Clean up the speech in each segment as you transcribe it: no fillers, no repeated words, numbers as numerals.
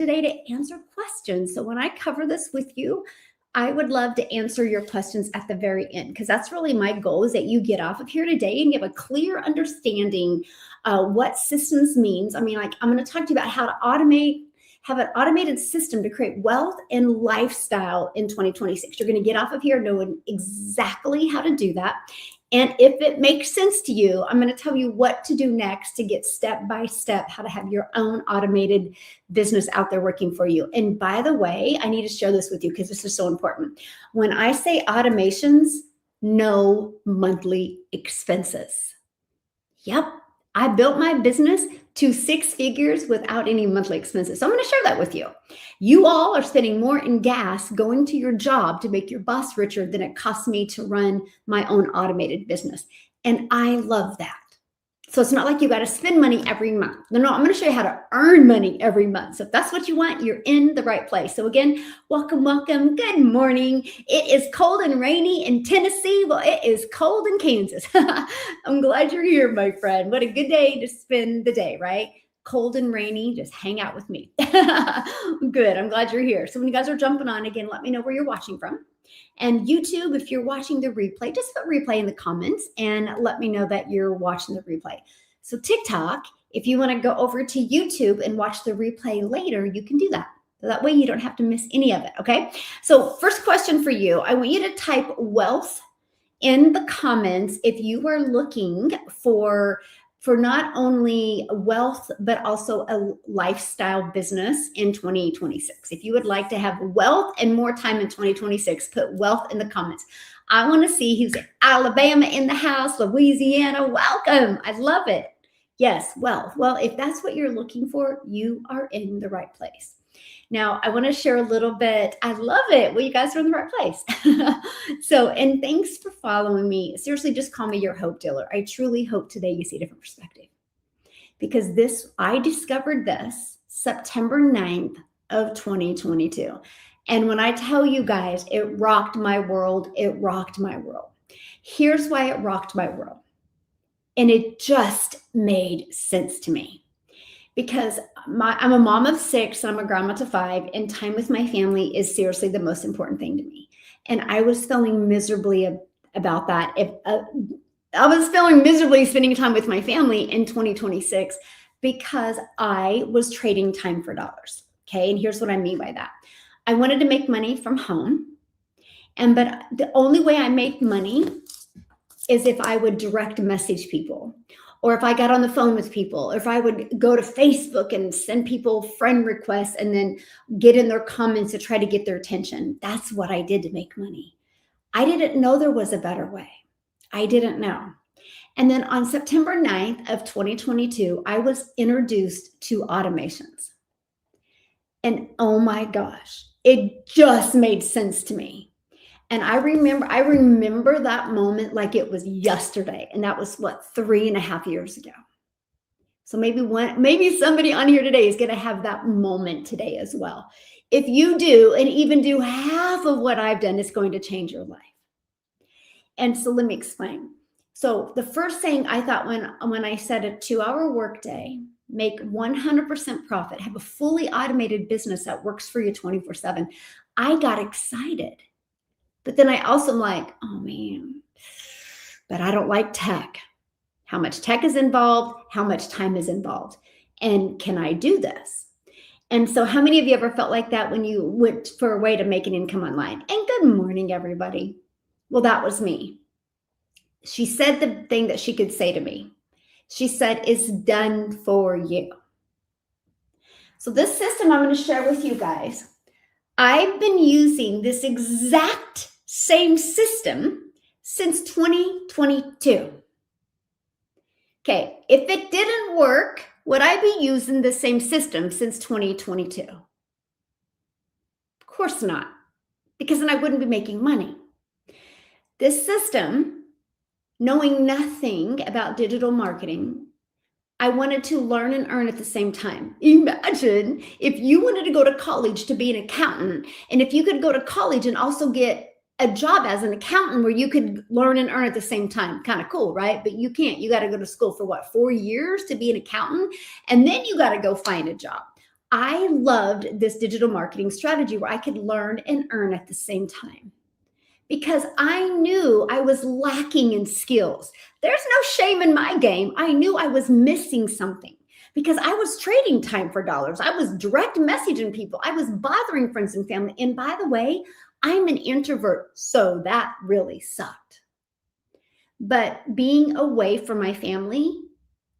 today to answer questions. So when I cover this with you, I would love to answer your questions at the very end, because that's really my goal, is that you get off of here today and you have a clear understanding what systems means. I mean, like, I'm going to talk to you about how to have an automated system to create wealth and lifestyle in 2026. You're going to get off of here knowing exactly how to do that. And if it makes sense to you, I'm going to tell you what to do next to get step by step how to have your own automated business out there working for you. And by the way, I need to share this with you because this is so important. When I say automations, no monthly expenses. Yep, I built my business to 6 figures without any monthly expenses. So I'm going to share that with you. You all are spending more in gas going to your job to make your boss richer than it costs me to run my own automated business. And I love that. So it's not like you got to spend money every month. No, I'm going to show you how to earn money every month. So if that's what you want, you're in the right place. So again, welcome. Good morning. It is cold and rainy in Tennessee. Well, it is cold in Kansas. I'm glad you're here, my friend. What a good day to spend the day, right? Cold and rainy, just hang out with me. Good. I'm glad you're here. So when you guys are jumping on, again, let me know where you're watching from. And YouTube, if you're watching the replay, just put replay in the comments and let me know that you're watching the replay. So TikTok, if you want to go over to YouTube and watch the replay later, you can do that. So that way you don't have to miss any of it, okay? So first question for you, I want you to type wealth in the comments if you are looking for not only wealth, but also a lifestyle business in 2026. If you would like to have wealth and more time in 2026, put wealth in the comments. I want to see who's Alabama in the house, Louisiana. Welcome. I love it. Yes, wealth. Well, if that's what you're looking for, you are in the right place. Now, I want to share a little bit. I love it. Well, you guys are in the right place. And thanks for following me. Seriously, just call me your hope dealer. I truly hope today you see a different perspective. Because I discovered this September 9th of 2022. And when I tell you guys, it rocked my world. It rocked my world. Here's why it rocked my world. And it just made sense to me. Because I'm a mom of 6, and I'm a grandma to 5, and time with my family is seriously the most important thing to me. And I was feeling miserably about that. I was feeling miserably spending time with my family in 2026 because I was trading time for dollars. Okay, and here's what I mean by that. I wanted to make money from home, but the only way I make money is if I would direct message people, or if I got on the phone with people, or if I would go to Facebook and send people friend requests and then get in their comments to try to get their attention. That's what I did to make money. I didn't know there was a better way. I didn't know. And then on September 9th of 2022, I was introduced to automations. And oh my gosh, it just made sense to me. And I remember that moment like it was yesterday. And that was 3.5 years ago. So maybe somebody on here today is going to have that moment today as well. If you do, and even do half of what I've done, it's going to change your life. And so let me explain. So the first thing I thought when I said a 2-hour workday, make 100% profit, have a fully automated business that works for you 24/7, I got excited. But then I also am like, oh man, but I don't like tech. How much tech is involved? How much time is involved? And can I do this? And so how many of you ever felt like that when you went for a way to make an income online? And good morning, everybody. Well, that was me. She said the thing that she could say to me. She said, it's done for you. So this system I'm going to share with you guys, I've been using this exact same system since 2022. Okay, if it didn't work, would I be using the same system since 2022? Of course not, because then I wouldn't be making money. This system, knowing nothing about digital marketing, I wanted to learn and earn at the same time. Imagine if you wanted to go to college to be an accountant, and if you could go to college and also get a job as an accountant where you could learn and earn at the same time. Kind of cool, right? But you can't. You got to go to school for 4 years to be an accountant, and then you got to go find a job. I loved this digital marketing strategy where I could learn and earn at the same time because I knew I was lacking in skills. There's no shame in my game. I knew I was missing something because I was trading time for dollars. I was direct messaging people. I was bothering friends and family. And by the way, I'm an introvert, so that really sucked. But being away from my family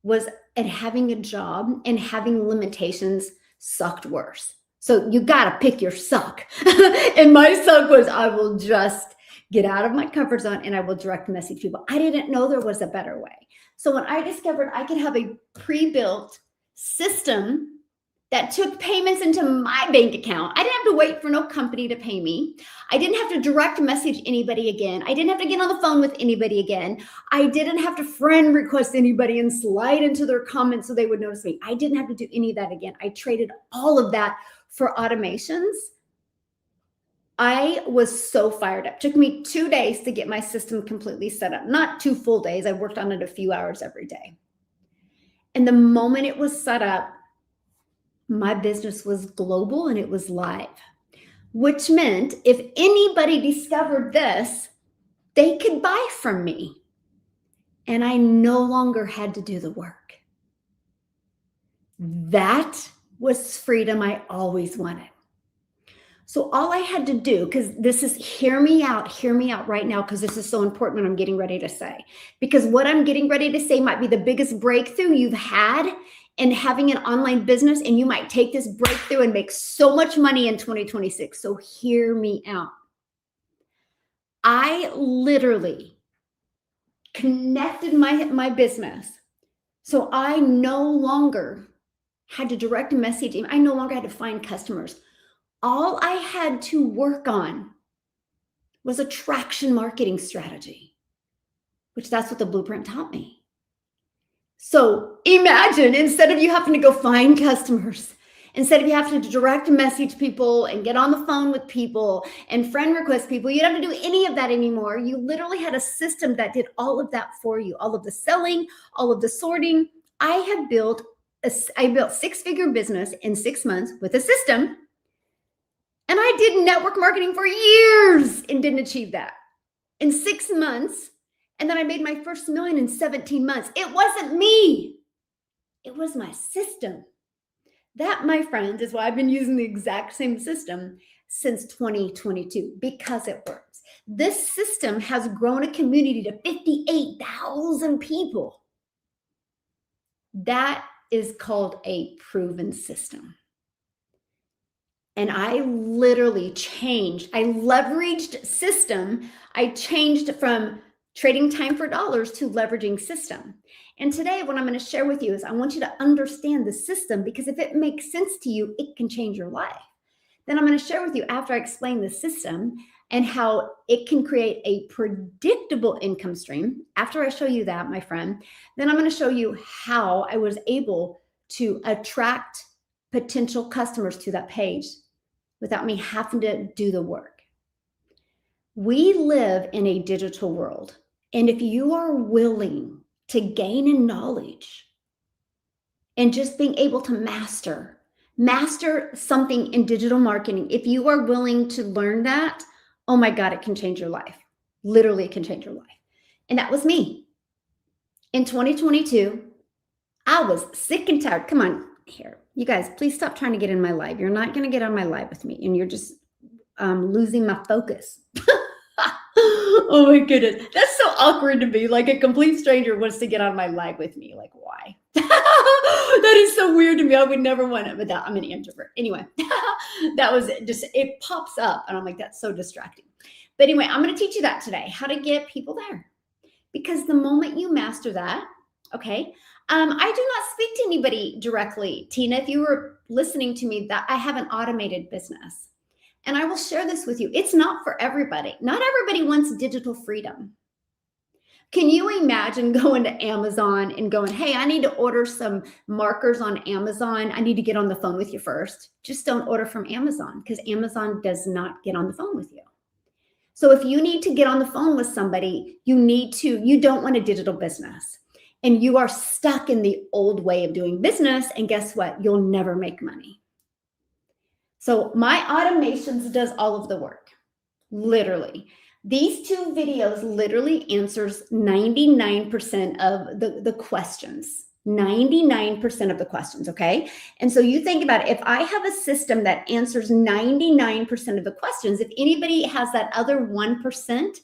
was, and having a job and having limitations sucked worse. So you got to pick your suck. And my suck was, I will just get out of my comfort zone and I will direct message people. I didn't know there was a better way. So when I discovered I could have a pre-built system that took payments into my bank account, I didn't have to wait for no company to pay me. I didn't have to direct message anybody again. I didn't have to get on the phone with anybody again. I didn't have to friend request anybody and slide into their comments so they would notice me. I didn't have to do any of that again. I traded all of that for automations. I was so fired up. It took me 2 days to get my system completely set up. Not 2 full days. I worked on it a few hours every day. And the moment it was set up, my business was global and it was live, which meant if anybody discovered this, they could buy from me. And I no longer had to do the work. That was freedom I always wanted. So all I had to do, because this is, hear me out right now, because this is so important what I'm getting ready to say. Because what I'm getting ready to say might be the biggest breakthrough you've had in having an online business, and you might take this breakthrough and make so much money in 2026. So hear me out. I literally connected my business. So I no longer had to direct message. I no longer had to find customers. All I had to work on was a traction marketing strategy, which that's what the blueprint taught me. So imagine, instead of you having to go find customers, instead of you having to direct message people and get on the phone with people and friend request people, you don't have to do any of that anymore. You literally had a system that did all of that for you, all of the selling, all of the sorting. I built 6-figure business in 6 months with a system. And I did network marketing for years and didn't achieve that in 6 months. And then I made my first $1 million in 17 months. It wasn't me. It was my system. That, my friends, is why I've been using the exact same system since 2022, because it works. This system has grown a community to 58,000 people. That is called a proven system. And I literally changed. I leveraged system. I changed from trading time for dollars to leveraging system. And today, what I'm going to share with you is I want you to understand the system, because if it makes sense to you, it can change your life. Then I'm going to share with you, after I explain the system and how it can create a predictable income stream. After I show you that, my friend, then I'm going to show you how I was able to attract potential customers to that page without me having to do the work. We live in a digital world. And if you are willing to gain in knowledge and just being able to master something in digital marketing, if you are willing to learn that, oh my God, it can change your life. Literally, it can change your life. And that was me. In 2022, I was sick and tired. Come on here. You guys, please stop trying to get in my live. You're not going to get on my live with me, and you're just losing my focus. Oh my goodness. That's so awkward to me. Like a complete stranger wants to get on my live with me. Like, why? That is so weird to me. I would never want it, but I'm an introvert. Anyway, that was just, it pops up and I'm like, that's so distracting. But anyway, I'm going to teach you that today, how to get people there. Because the moment you master that, okay, I do not speak to anybody directly. Tina, if you were listening to me, that I have an automated business. And I will share this with you. It's not for everybody. Not everybody wants digital freedom. Can you imagine going to Amazon and going, hey, I need to order some markers on Amazon. I need to get on the phone with you first. Just don't order from Amazon, because Amazon does not get on the phone with you. So if you need to get on the phone with somebody, you don't want a digital business. And you are stuck in the old way of doing business. And guess what? You'll never make money. So my automations does all of the work, literally. These two videos literally answers 99% of the questions. 99% of the questions, okay? And so you think about it, if I have a system that answers 99% of the questions, if anybody has that other 1%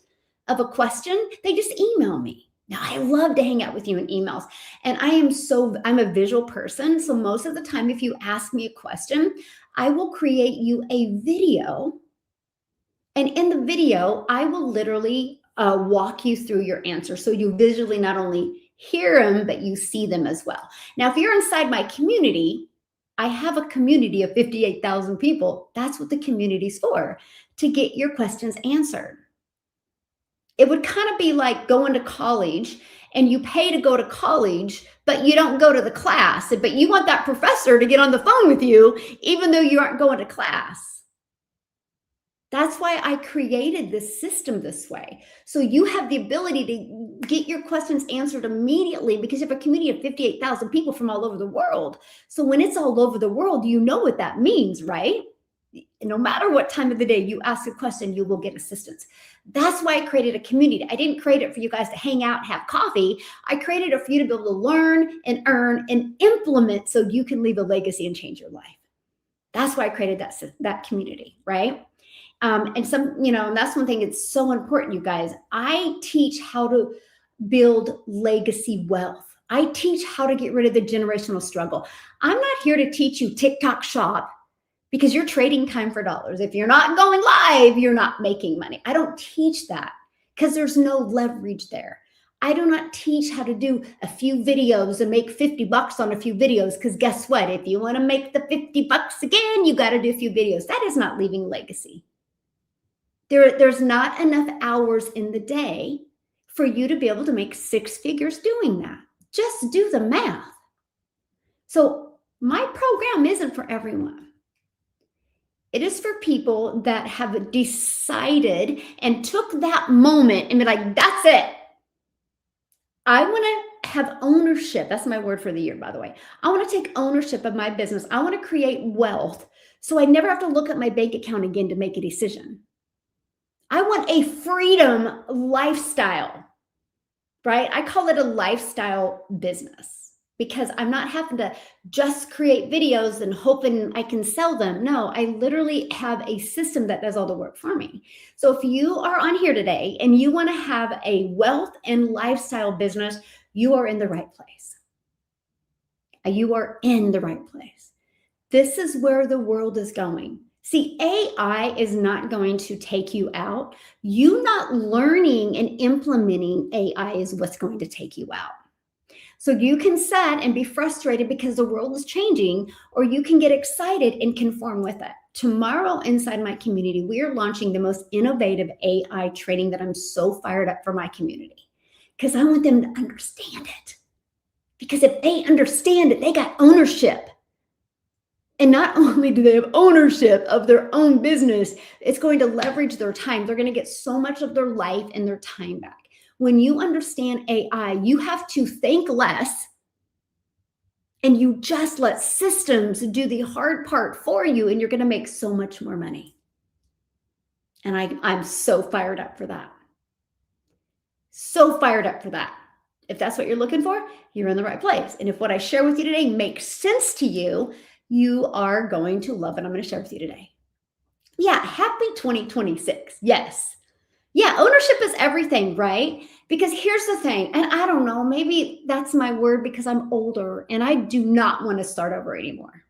of a question, they just email me. Now, I love to hang out with you in emails. And I'm a visual person. So most of the time, if you ask me a question, I will create you a video. And in the video, I will literally walk you through your answer. So you visually not only hear them, but you see them as well. Now, if you're inside my community, I have a community of 58,000 people. That's what the community's for, to get your questions answered. It would kind of be like going to college and you pay to go to college, but you don't go to the class, but you want that professor to get on the phone with you, even though you aren't going to class. That's why I created this system this way. So you have the ability to get your questions answered immediately because you have a community of 58,000 people from all over the world. So when it's all over the world, you know what that means, right? No matter what time of the day you ask a question, you will get assistance. That's why I created a community. I didn't create it for you guys to hang out, have coffee. I created it for you to be able to learn and earn and implement so you can leave a legacy and change your life. That's why I created that community, right? And that's one thing that's so important, you guys. I teach how to build legacy wealth. I teach how to get rid of the generational struggle. I'm not here to teach you TikTok shop because you're trading time for dollars. If you're not going live, you're not making money. I don't teach that because there's no leverage there. I do not teach how to do a few videos and make 50 bucks on a few videos because guess what? If you want to make the 50 bucks again, you got to do a few videos. That is not leaving legacy. There's not enough hours in the day for you to be able to make 6 figures doing that. Just do the math. So my program isn't for everyone. It is for people that have decided and took that moment and be like, that's it. I want to have ownership. That's my word for the year, by the way. I want to take ownership of my business. I want to create wealth so I never have to look at my bank account again to make a decision. I want a freedom lifestyle, right? I call it a lifestyle business because I'm not having to just create videos and hoping I can sell them. No, I literally have a system that does all the work for me. So if you are on here today and you want to have a wealth and lifestyle business, you are in the right place. You are in the right place. This is where the world is going. See, AI is not going to take you out. You not learning and implementing AI is what's going to take you out. So you can sit and be frustrated because the world is changing, or you can get excited and conform with it. Tomorrow inside my community, we are launching the most innovative AI training that I'm so fired up for my community because I want them to understand it. Because if they understand it, they got ownership. And not only do they have ownership of their own business, it's going to leverage their time. They're going to get so much of their life and their time back. When you understand AI, you have to think less and you just let systems do the hard part for you, and you're going to make so much more money. And I'm so fired up for that. So fired up for that. If that's what you're looking for, you're in the right place. And if what I share with you today makes sense to you, you are going to love it. I'm going to share with you today. Yeah, happy 2026. Yes. Yeah, ownership is everything, right? Because here's the thing, and I don't know, maybe that's my word because I'm older and I do not want to start over anymore.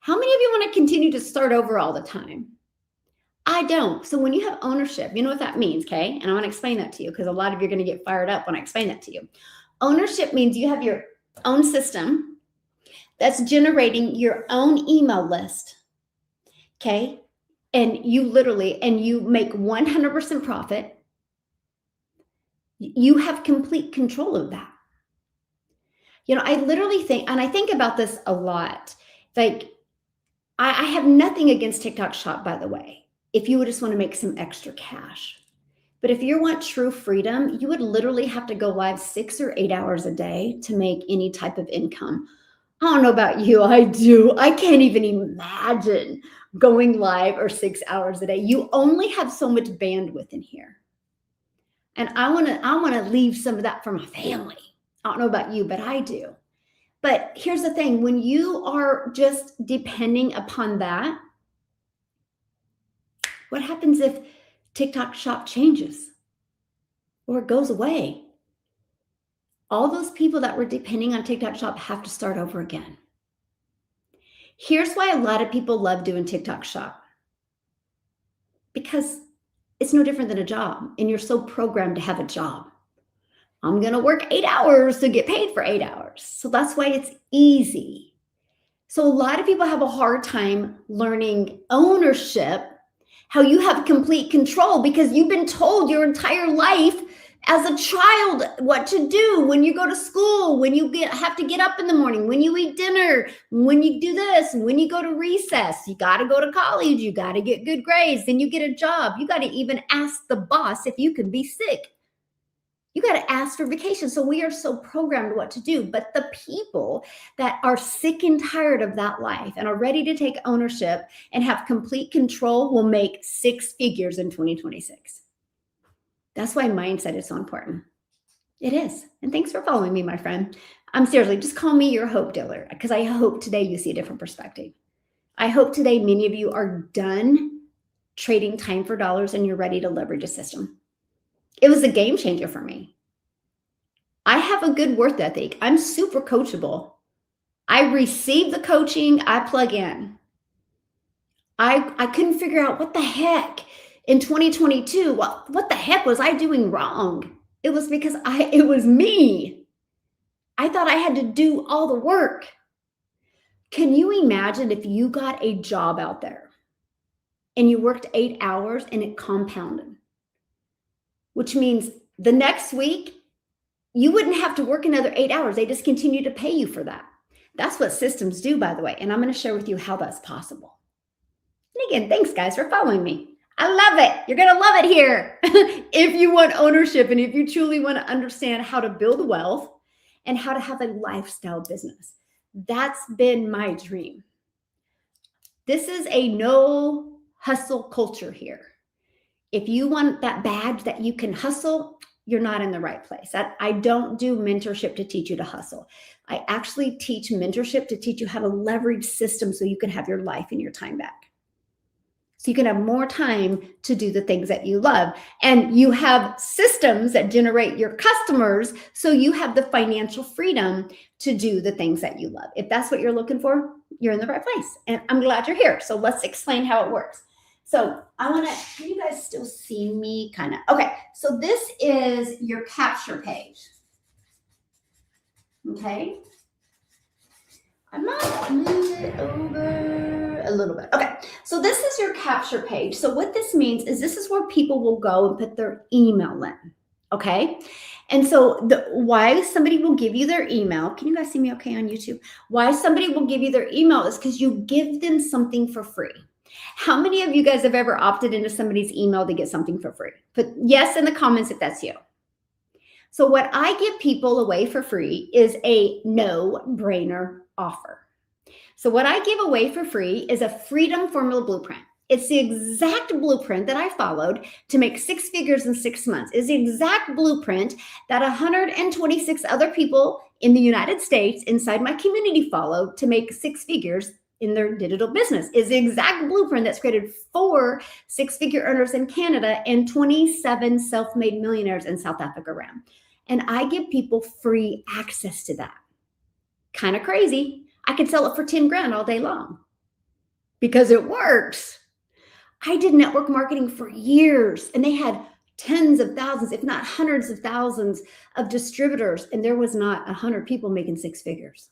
How many of you want to continue to start over all the time? I don't. So when you have ownership, you know what that means, okay? And I want to explain that to you because a lot of you are going to get fired up when I explain that to you. Ownership means you have your own system that's generating your own email list, okay? And you make 100% profit. You have complete control of that. You know, I literally think, and I think about this a lot, like I have nothing against TikTok Shop, by the way, if you would just want to make some extra cash. But if you want true freedom, you would literally have to go live 6 or 8 hours a day to make any type of income. I don't know about you. I do. I can't even imagine. going live or 6 hours a day. You only have so much bandwidth in here. And I want to leave some of that for my family. I don't know about you, but I do. But here's the thing, when you are just depending upon that, what happens if TikTok Shop changes or it goes away? All those people that were depending on TikTok Shop have to start over again. Here's why a lot of people love doing TikTok Shop. Because it's no different than a job, and you're so programmed to have a job. I'm going to work 8 hours to get paid for 8 hours. So that's why it's easy. So a lot of people have a hard time learning ownership, how you have complete control, because you've been told your entire life as a child what to do when you go to school, when you have to get up in the morning, when you eat dinner, when you do this, when you go to recess. You got to go to college, you got to get good grades, then you get a job. You got to even ask the boss if you can be sick. You got to ask for vacation. So we are so programmed what to do. But the people that are sick and tired of that life and are ready to take ownership and have complete control will make 6 figures in 2026. That's why mindset is so important. It is. And thanks for following me, my friend. Seriously, just call me your hope dealer, because I hope today you see a different perspective. I hope today many of you are done trading time for dollars and you're ready to leverage a system. It was a game changer for me. I have a good work ethic. I'm super coachable. I receive the coaching, I plug in. I couldn't figure out what the heck in 2022, what the heck was I doing wrong? It was because it was me. I thought I had to do all the work. Can you imagine if you got a job out there and you worked 8 hours and it compounded? Which means the next week, you wouldn't have to work another 8 hours. They just continue to pay you for that. That's what systems do, by the way. And I'm going to share with you how that's possible. And again, thanks guys for following me. I love it. You're going to love it here. If you want ownership and if you truly want to understand how to build wealth and how to have a lifestyle business, that's been my dream. This is a no hustle culture here. If you want that badge that you can hustle, you're not in the right place. I don't do mentorship to teach you to hustle. I actually teach mentorship to teach you how to leverage systems so you can have your life and your time back. So you can have more time to do the things that you love. And you have systems that generate your customers, so you have the financial freedom to do the things that you love. If that's what you're looking for, you're in the right place. And I'm glad you're here. So let's explain how it works. So can you guys still see me kind of? Okay, so this is your capture page. Okay. I might move it over a little bit. Okay, so this is your capture page. So what this means is this is where people will go and put their email in. Okay. And so why somebody will give you their email, can you guys see me okay on YouTube? Why somebody will give you their email is because you give them something for free. How many of you guys have ever opted into somebody's email to get something for free? Put yes in the comments if that's you. So what I give people away for free is a no-brainer offer. So what I give away for free is a freedom formula blueprint. It's the exact blueprint that I followed to make 6 figures in 6 months. It's the exact blueprint that 126 other people in the United States inside my community followed to make 6 figures in their digital business. Is the exact blueprint that's created 4 6-figure earners in Canada and 27 self-made millionaires in South Africa around. And I give people free access to that. Kind of crazy. I could sell it for 10 grand all day long because it works. I did network marketing for years, and they had tens of thousands, if not hundreds of thousands of distributors, and there was not 100 people making 6 figures.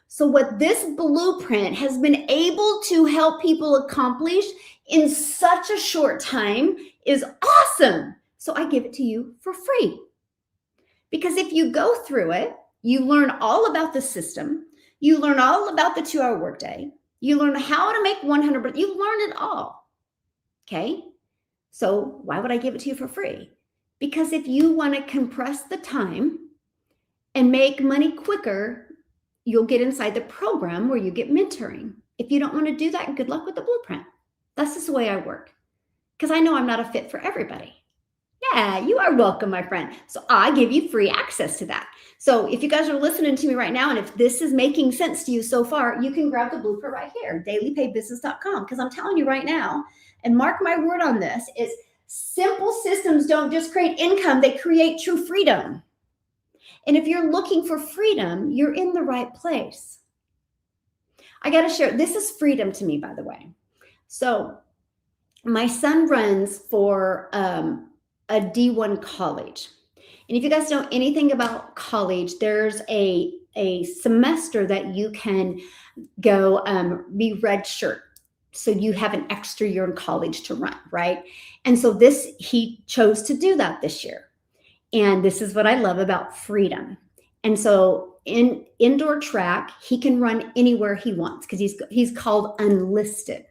So what this blueprint has been able to help people accomplish in such a short time is awesome. So I give it to you for free. Because if you go through it, you learn all about the system, you learn all about the 2-hour workday, you learn how to make 100%, you learn it all. Okay? So why would I give it to you for free? Because if you want to compress the time and make money quicker, you'll get inside the program where you get mentoring If you don't want to do that, good luck with the blueprint. That's just the way I work, because I know I'm not a fit for everybody. Yeah, you are welcome, my friend. So I give you free access to that. So if you guys are listening to me right now, and if this is making sense to you so far, you can grab the blueprint right here, dailypaybusiness.com, because I'm telling you right now, and mark my word on this, is simple systems don't just create income, they create true freedom. And if you're looking for freedom, you're in the right place. I got to share, this is freedom to me, by the way. So my son runs for a D1 college. And if you guys know anything about college, there's a semester that you can go be red shirt. So you have an extra year in college to run, right? And so he chose to do that this year. And this is what I love about freedom. And so in indoor track, he can run anywhere he wants because he's called unlisted.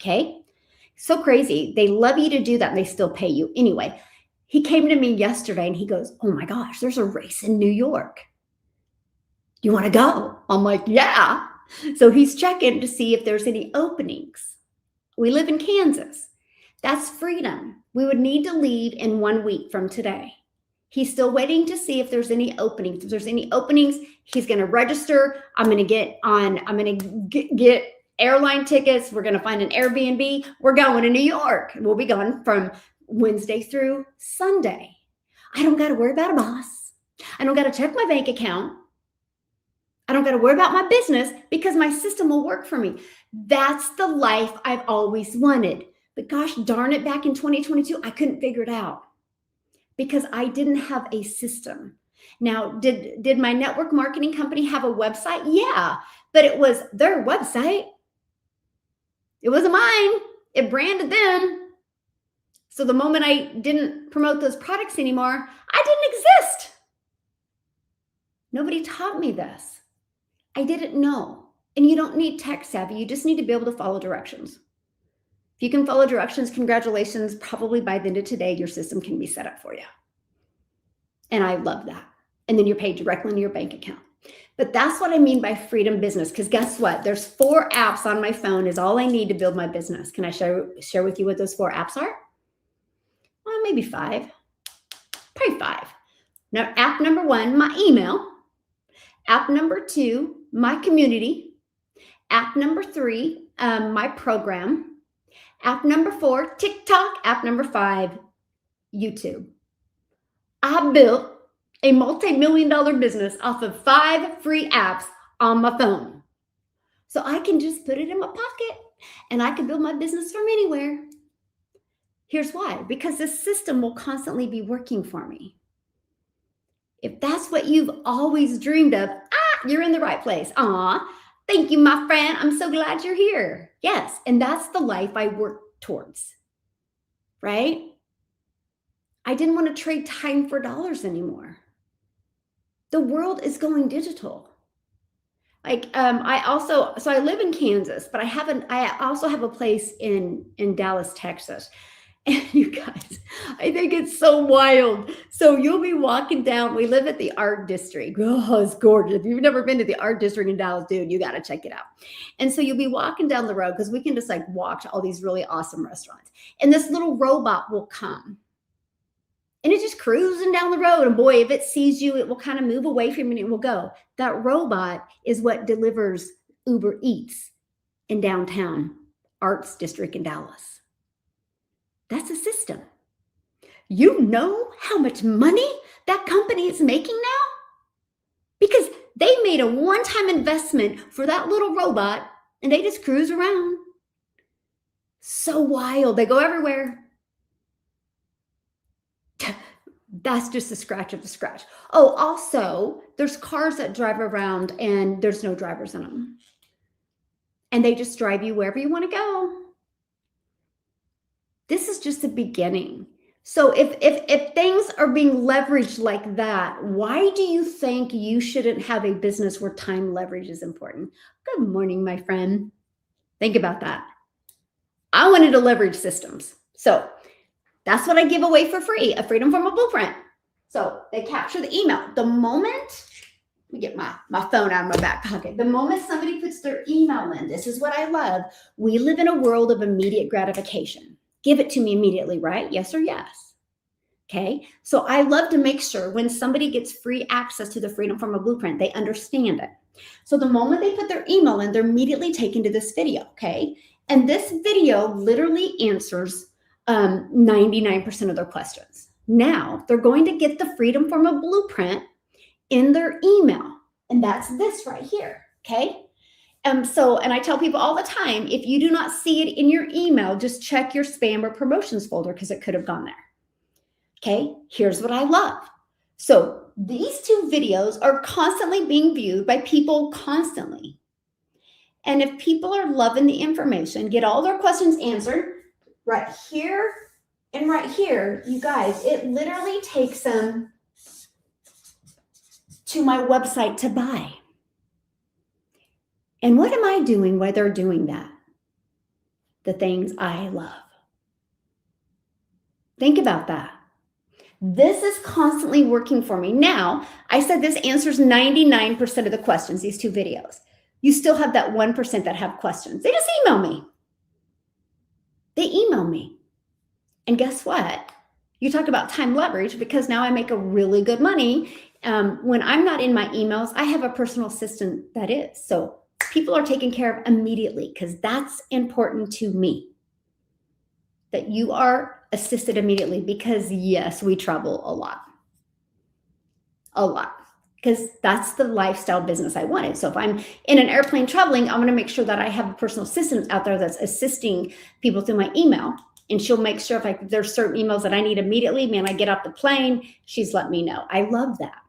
Okay. So crazy. They love you to do that and they still pay you. Anyway, he came to me yesterday and he goes, oh my gosh, there's a race in New York. You want to go? I'm like, yeah. So he's checking to see if there's any openings. We live in Kansas. That's freedom. We would need to leave in 1 week from today. He's still waiting to see if there's any openings. If there's any openings, he's going to register. I'm going to get airline tickets. We're going to find an Airbnb. We're going to New York. We'll be gone from Wednesday through Sunday. I don't got to worry about a boss. I don't got to check my bank account. I don't got to worry about my business because my system will work for me. That's the life I've always wanted. But gosh darn it, back in 2022, I couldn't figure it out because I didn't have a system. Now, did my network marketing company have a website? Yeah, but it was their website. It wasn't mine. It branded them. So the moment I didn't promote those products anymore, I didn't exist. Nobody taught me this. I didn't know. And you don't need tech savvy. You just need to be able to follow directions. If you can follow directions, congratulations. Probably by the end of today, your system can be set up for you. And I love that. And then you're paid directly into your bank account. But that's what I mean by freedom business. Because guess what? There's 4 apps on my phone is all I need to build my business. Can I share with you what those 4 apps are? Well, maybe 5. Probably 5. Now, app number 1, my email. App number 2, my community. App number 3, my program. App number 4, TikTok. App number 5, YouTube. I built a multi-million-dollar business off of 5 free apps on my phone. So I can just put it in my pocket and I can build my business from anywhere. Here's why. Because the system will constantly be working for me. If that's what you've always dreamed of, you're in the right place. Aw, thank you, my friend. I'm so glad you're here. Yes, and that's the life I work towards, right? I didn't want to trade time for dollars anymore. The world is going digital. Like I live in Kansas, but I also have a place in Dallas, Texas. And you guys, I think it's so wild. So you'll be walking down. We live at the art district. Oh, it's gorgeous. If you've never been to the art district in Dallas, dude, you got to check it out. And so you'll be walking down the road because we can just like walk to all these really awesome restaurants. And this little robot will come. And it's just cruising down the road. And boy, if it sees you, it will kind of move away from you and it will go. That robot is what delivers Uber Eats in downtown Arts District in Dallas. That's a system. You know how much money that company is making now? Because they made a one-time investment for that little robot and they just cruise around. So wild. They go everywhere. That's just a scratch of the scratch. Oh, also, there's cars that drive around and there's no drivers in them. And they just drive you wherever you want to go. This is just the beginning. So if things are being leveraged like that, why do you think you shouldn't have a business where time leverage is important? Good morning, my friend. Think about that. I wanted to leverage systems. So that's what I give away for free, a Freedom from a Blueprint. So they capture the email. The moment, let me get my phone out of my back pocket. The moment somebody puts puts their email in, this is what I love. We live in a world of immediate gratification. Give it to me immediately, right? Yes or yes. Okay. So I love to make sure when somebody gets free access to the Freedom From a Blueprint, they understand it. So the moment they put their email in, they're immediately taken to this video. Okay. And this video literally answers 99% of their questions. Now they're going to get the Freedom From a Blueprint in their email. And that's this right here. Okay. And I tell people all the time, if you do not see it in your email, just check your spam or promotions folder because it could have gone there. Okay, here's what I love. So these two videos are constantly being viewed by people constantly. And if people are loving the information, get all their questions answered right here and right here, you guys, it literally takes them to my website to buy. And what am I doing while they're doing that? The things I love. Think about that. This is constantly working for me. Now, I said this answers 99% of the questions, these two videos. You still have that 1% that have questions. They just email me. They email me. And guess what? You talk about time leverage, because now I make a really good money. When I'm not in my emails, I have a personal assistant that is. So people are taken care of immediately, because that's important to me. That you are assisted immediately, because yes, we travel a lot, because that's the lifestyle business I wanted. So if I'm in an airplane traveling, I'm going to make sure that I have a personal assistant out there that's assisting people through my email. And she'll make sure if there's certain emails that I need immediately, man, I get off the plane, she's let me know. I love that.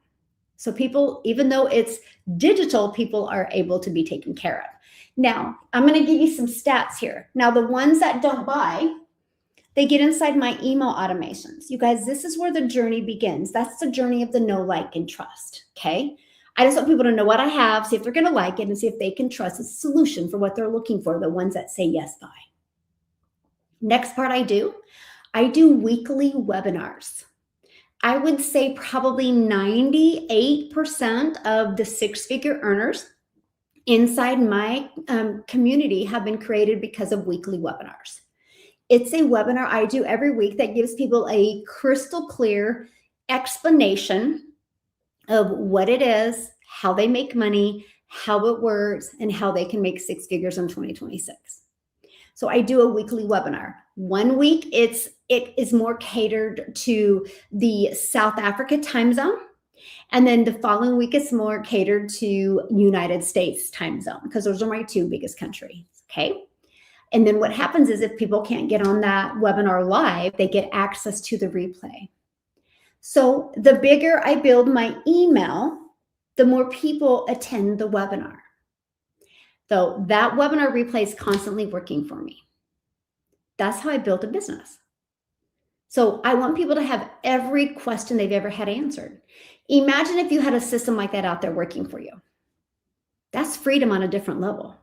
So people, even though it's digital, people are able to be taken care of. Now, I'm going to give you some stats here. Now, the ones that don't buy, they get inside my email automations. You guys, this is where the journey begins. That's the journey of the know, like, and trust, okay? I just want people to know what I have, see if they're going to like it, and see if they can trust it's a solution for what they're looking for, the ones that say yes, buy. Next part I do weekly webinars. I would say probably 98% of the six-figure earners inside my community have been created because of weekly webinars. It's a webinar I do every week that gives people a crystal clear explanation of what it is, how they make money, how it works, and how they can make six figures in 2026. So I do a weekly webinar. 1 week, it is more catered to the South Africa time zone. And then the following week, it's more catered to United States time zone, because those are my two biggest countries, okay? And then what happens is if people can't get on that webinar live, they get access to the replay. So the bigger I build my email, the more people attend the webinar. So that webinar replay is constantly working for me. That's how I built a business. So I want people to have every question they've ever had answered. Imagine if you had a system like that out there working for you. That's freedom on a different level.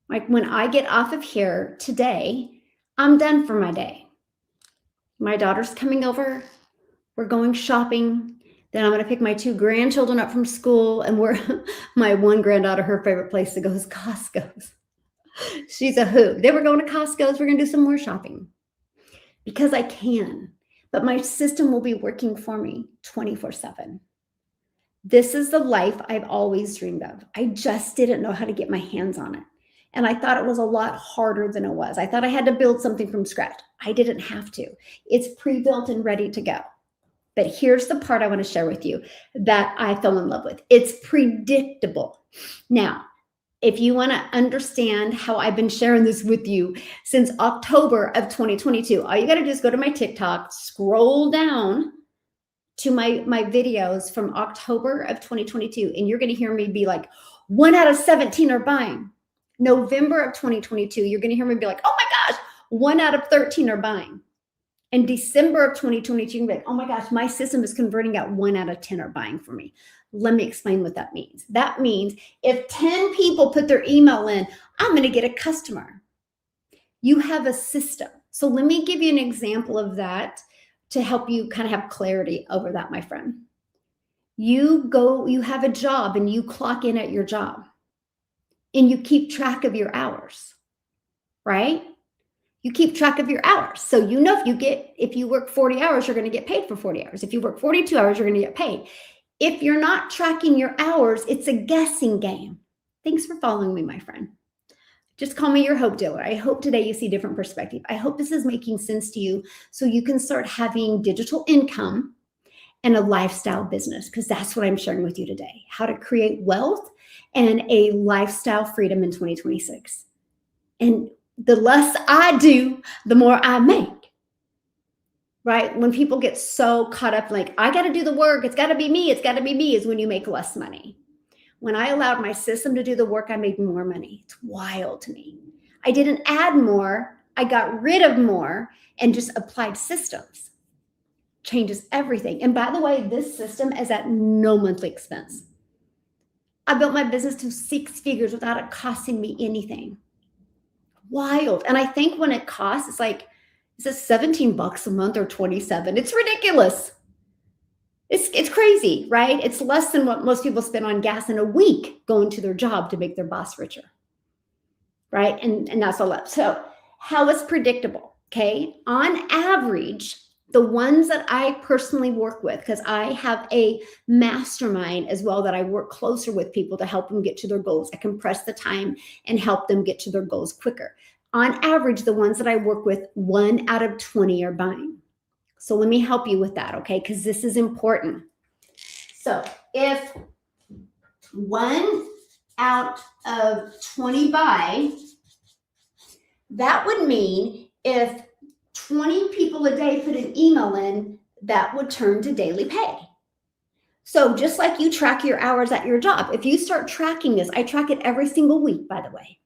Like when I get off of here today, I'm done for my day. My daughter's coming over. We're going shopping. Then I'm going to pick my two grandchildren up from school. And my one granddaughter, her favorite place to go is Costco's. She's a hoot. Then we're going to Costco's. We're going to do some more shopping because I can. But my system will be working for me 24/7. This is the life I've always dreamed of. I just didn't know how to get my hands on it. And I thought it was a lot harder than it was. I thought I had to build something from scratch. I didn't have to. It's pre-built and ready to go. But here's the part I want to share with you that I fell in love with. It's predictable. Now, if you want to understand how I've been sharing this with you since October of 2022, all you got to do is go to my TikTok, scroll down to my videos from October of 2022, and you're going to hear me be like, 1 out of 17 are buying. November of 2022, you're going to hear me be like, oh my gosh, 1 out of 13 are buying. In December of 2022, you're going to be like, oh my gosh, my system is converting at 1 out of 10 are buying for me. Let me explain what that means. That means if 10 people put their email in, I'm going to get a customer. You have a system. So let me give you an example of that to help you kind of have clarity over that, my friend. You have a job and you clock in at your job. and you keep track of your hours, right? You keep track of your hours. So you know if you work 40 hours, you're going to get paid for 40 hours. If you work 42 hours, you're going to get paid. If you're not tracking your hours, it's a guessing game. Thanks for following me, my friend. Just call me your hope dealer. I hope today you see different perspective. I hope this is making sense to you so you can start having digital income and a lifestyle business, because that's what I'm sharing with you today, how to create wealth and a lifestyle freedom in 2026. And the less I do, the more I make. Right? When people get so caught up, like, I got to do the work, it's got to be me, is when you make less money. When I allowed my system to do the work, I made more money. It's wild to me. I didn't add more, I got rid of more and just applied systems. Changes everything. And by the way, this system is at no monthly expense. I built my business to 6 figures without it costing me anything. Wild. And I think when it costs, it's like, is it $17 a month or 27? It's ridiculous. It's crazy, right? It's less than what most people spend on gas in a week going to their job to make their boss richer, right? And that's all up. So how it's predictable, okay? On average, the ones that I personally work with, because I have a mastermind as well that I work closer with people to help them get to their goals. I compress the time and help them get to their goals quicker. On average, the ones that I work with, 1 out of 20 are buying. So let me help you with that, okay? Because this is important. So if 1 out of 20 buy, that would mean if 20 people a day put an email in, that would turn to daily pay. So just like you track your hours at your job, if you start tracking this, I track it every single week, by the way.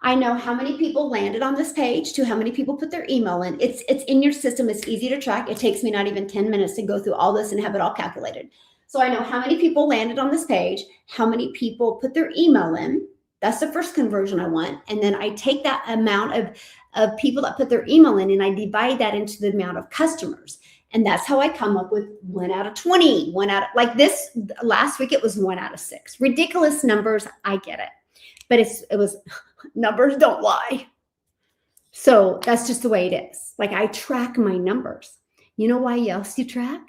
I know how many people landed on this page to how many people put their email in. It's in your system. It's easy to track. It takes me not even 10 minutes to go through all this and have it all calculated. So I know how many people landed on this page, how many people put their email in. That's the first conversion I want. And then I take that amount of people that put their email in and I divide that into the amount of customers. And that's how I come up with 1 out of 20, like this last week, it was 1 out of 6. Ridiculous numbers. I get it. But it was numbers don't lie. So that's just the way it is. Like I track my numbers. You know why else you track?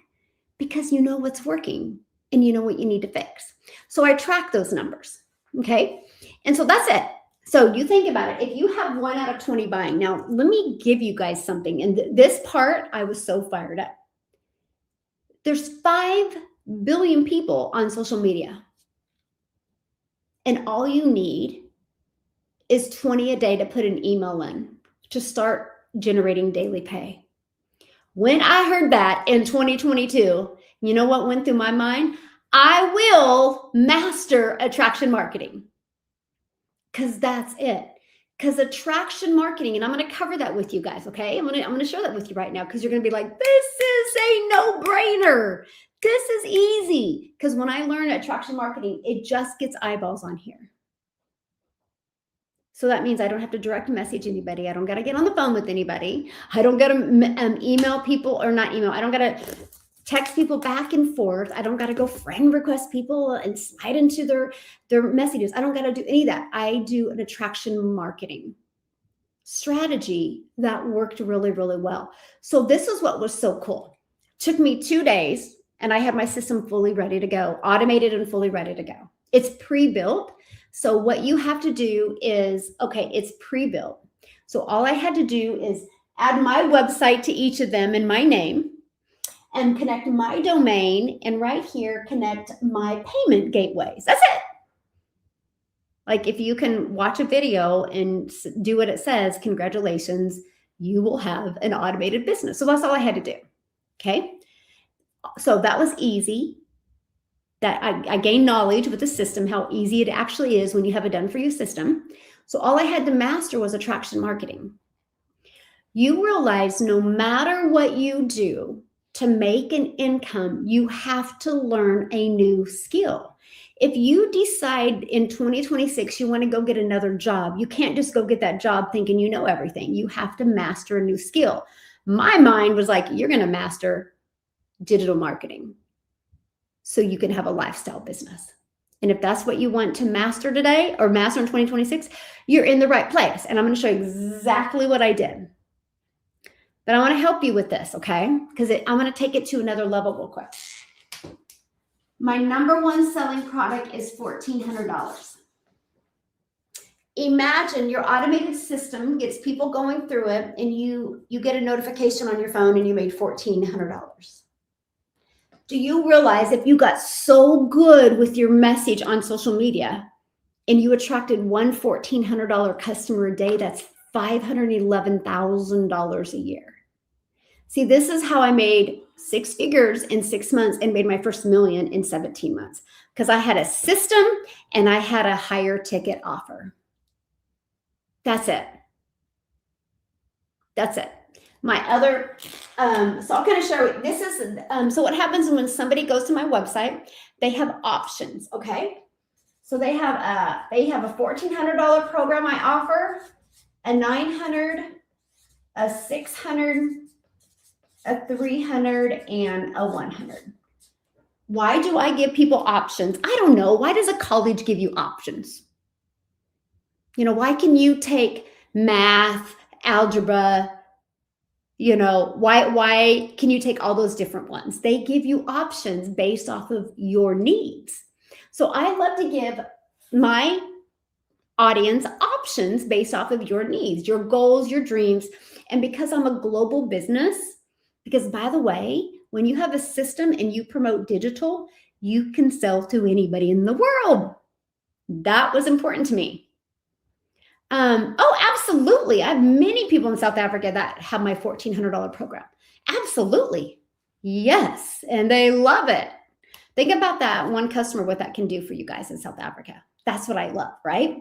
Because you know what's working and you know what you need to fix. So I track those numbers. Okay. And so that's it. So you think about it. If you have 1 out of 20 buying, now let me give you guys something. And this part, I was so fired up. There's 5 billion people on social media. And all you need is 20 a day to put an email in to start generating daily pay. When I heard that in 2022, you know what went through my mind? I will master attraction marketing. Because that's it. Because attraction marketing, and I'm going to cover that with you guys, okay? I'm going to show that with you right now because you're going to be like, this is a no-brainer. This is easy. Because when I learn attraction marketing, it just gets eyeballs on here. So that means I don't have to direct message anybody. I don't got to get on the phone with anybody. I don't got to email people or not email. I don't got to text people back and forth. I don't got to go friend request people and slide into their messages. I don't got to do any of that. I do an attraction marketing strategy that worked really, really well. So this is what was so cool. Took me 2 days and I had my system fully ready to go, automated and fully ready to go. It's pre-built. So what you have to do is, okay, it's pre-built. So all I had to do is add my website to each of them and my name and connect my domain. And right here, connect my payment gateways. That's it. Like if you can watch a video and do what it says, congratulations, you will have an automated business. So that's all I had to do. Okay. So that was easy. That I gained knowledge with the system, how easy it actually is when you have a done for you system. So all I had to master was attraction marketing. You realize no matter what you do to make an income, you have to learn a new skill. If you decide in 2026 you want to go get another job, you can't just go get that job thinking you know everything. You have to master a new skill. My mind was like, you're going to master digital marketing so you can have a lifestyle business. And if that's what you want to master today or master in 2026, you're in the right place. And I'm going to show you exactly what I did. But I want to help you with this, okay? Because I'm going to take it to another level real quick. My number one selling product is $1,400. Imagine your automated system gets people going through it, and you get a notification on your phone and you made $1,400. Do you realize if you got so good with your message on social media and you attracted one $1,400 customer a day, that's $511,000 a year. See, this is how I made 6 figures in 6 months and made my first million in 17 months, because I had a system and I had a higher ticket offer. That's it. That's it. My other, so I'll kind of show you, this is, so what happens when somebody goes to my website, they have options, okay? So they have a $1,400 program I offer, a $900, a $600, a $300, and a $100. Why do I give people options? I don't know. Why does a college give you options? You know, why can you take math, algebra, you know, why can you take all those different ones? They give you options based off of your needs. So I love to give my audience options based off of your needs, your goals, your dreams. And because I'm a global business, because by the way, when you have a system and you promote digital, you can sell to anybody in the world. That was important to me. Oh, absolutely. I have many people in South Africa that have my $1,400 program. Absolutely. Yes. And they love it. Think about that one customer, what that can do for you guys in South Africa. That's what I love, right?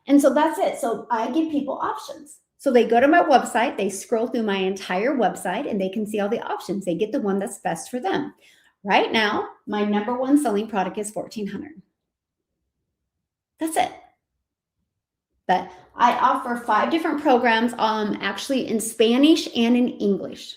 And so that's it. So I give people options. So they go to my website, they scroll through my entire website, and they can see all the options. They get the one that's best for them. Right now, my number one selling product is $1,400. That's it. But I offer 5 different programs, actually in Spanish and in English.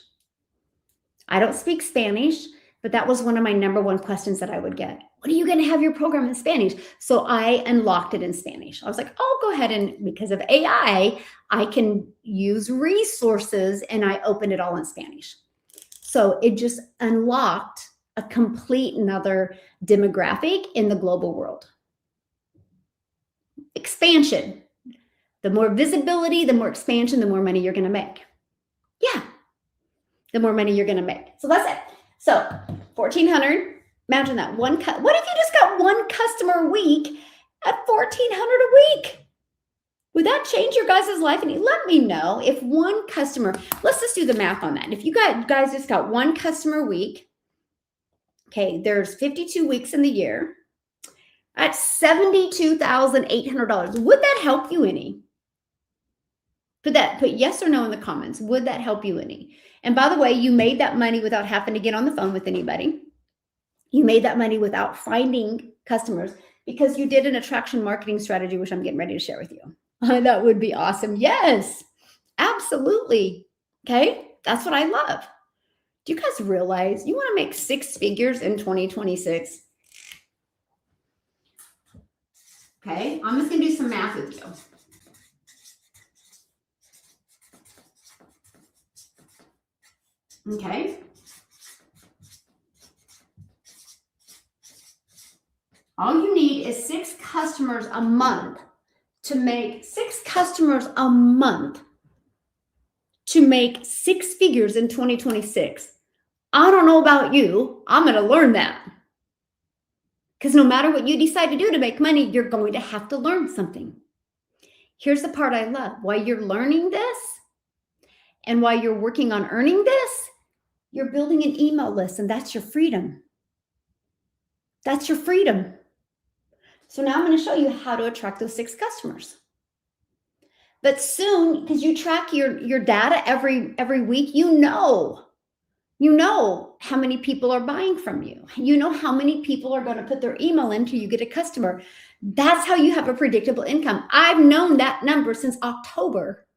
I don't speak Spanish, but that was one of my number one questions that I would get. When are you going to have your program in Spanish? So I unlocked it in Spanish. I was like, oh, go ahead. And because of AI, I can use resources, and I opened it all in Spanish. So it just unlocked a complete another demographic in the global world. Expansion. The more visibility, the more expansion, the more money you're going to make. Yeah, the more money you're going to make. So that's it. So $1,400. Imagine that one. What if you just got one customer a week at $1,400 a week? Would that change your guys' life? And let me know if one customer. Let's just do the math on that. If you guys just got one customer a week, okay, there's 52 weeks in the year. That's $72,800. Would that help you any? Put yes or no in the comments. Would that help you any? And by the way, you made that money without having to get on the phone with anybody. You made that money without finding customers because you did an attraction marketing strategy, which I'm getting ready to share with you. That would be awesome. Yes, absolutely. Okay. That's what I love. Do you guys realize you want to make 6 figures in 2026? Okay. I'm just going to do some math with you. Okay. All you need is 6 customers a month to make 6 customers a month to make 6 figures in 2026. I don't know about you. I'm going to learn that. Because no matter what you decide to do to make money, you're going to have to learn something. Here's the part I love. While you're learning this and while you're working on earning this, you're building an email list, and that's your freedom. That's your freedom. So now I'm going to show you how to attract those 6 customers. But soon, because you track your data every week, you know how many people are buying from you. You know how many people are going to put their email in till you get a customer. That's how you have a predictable income. I've known that number since October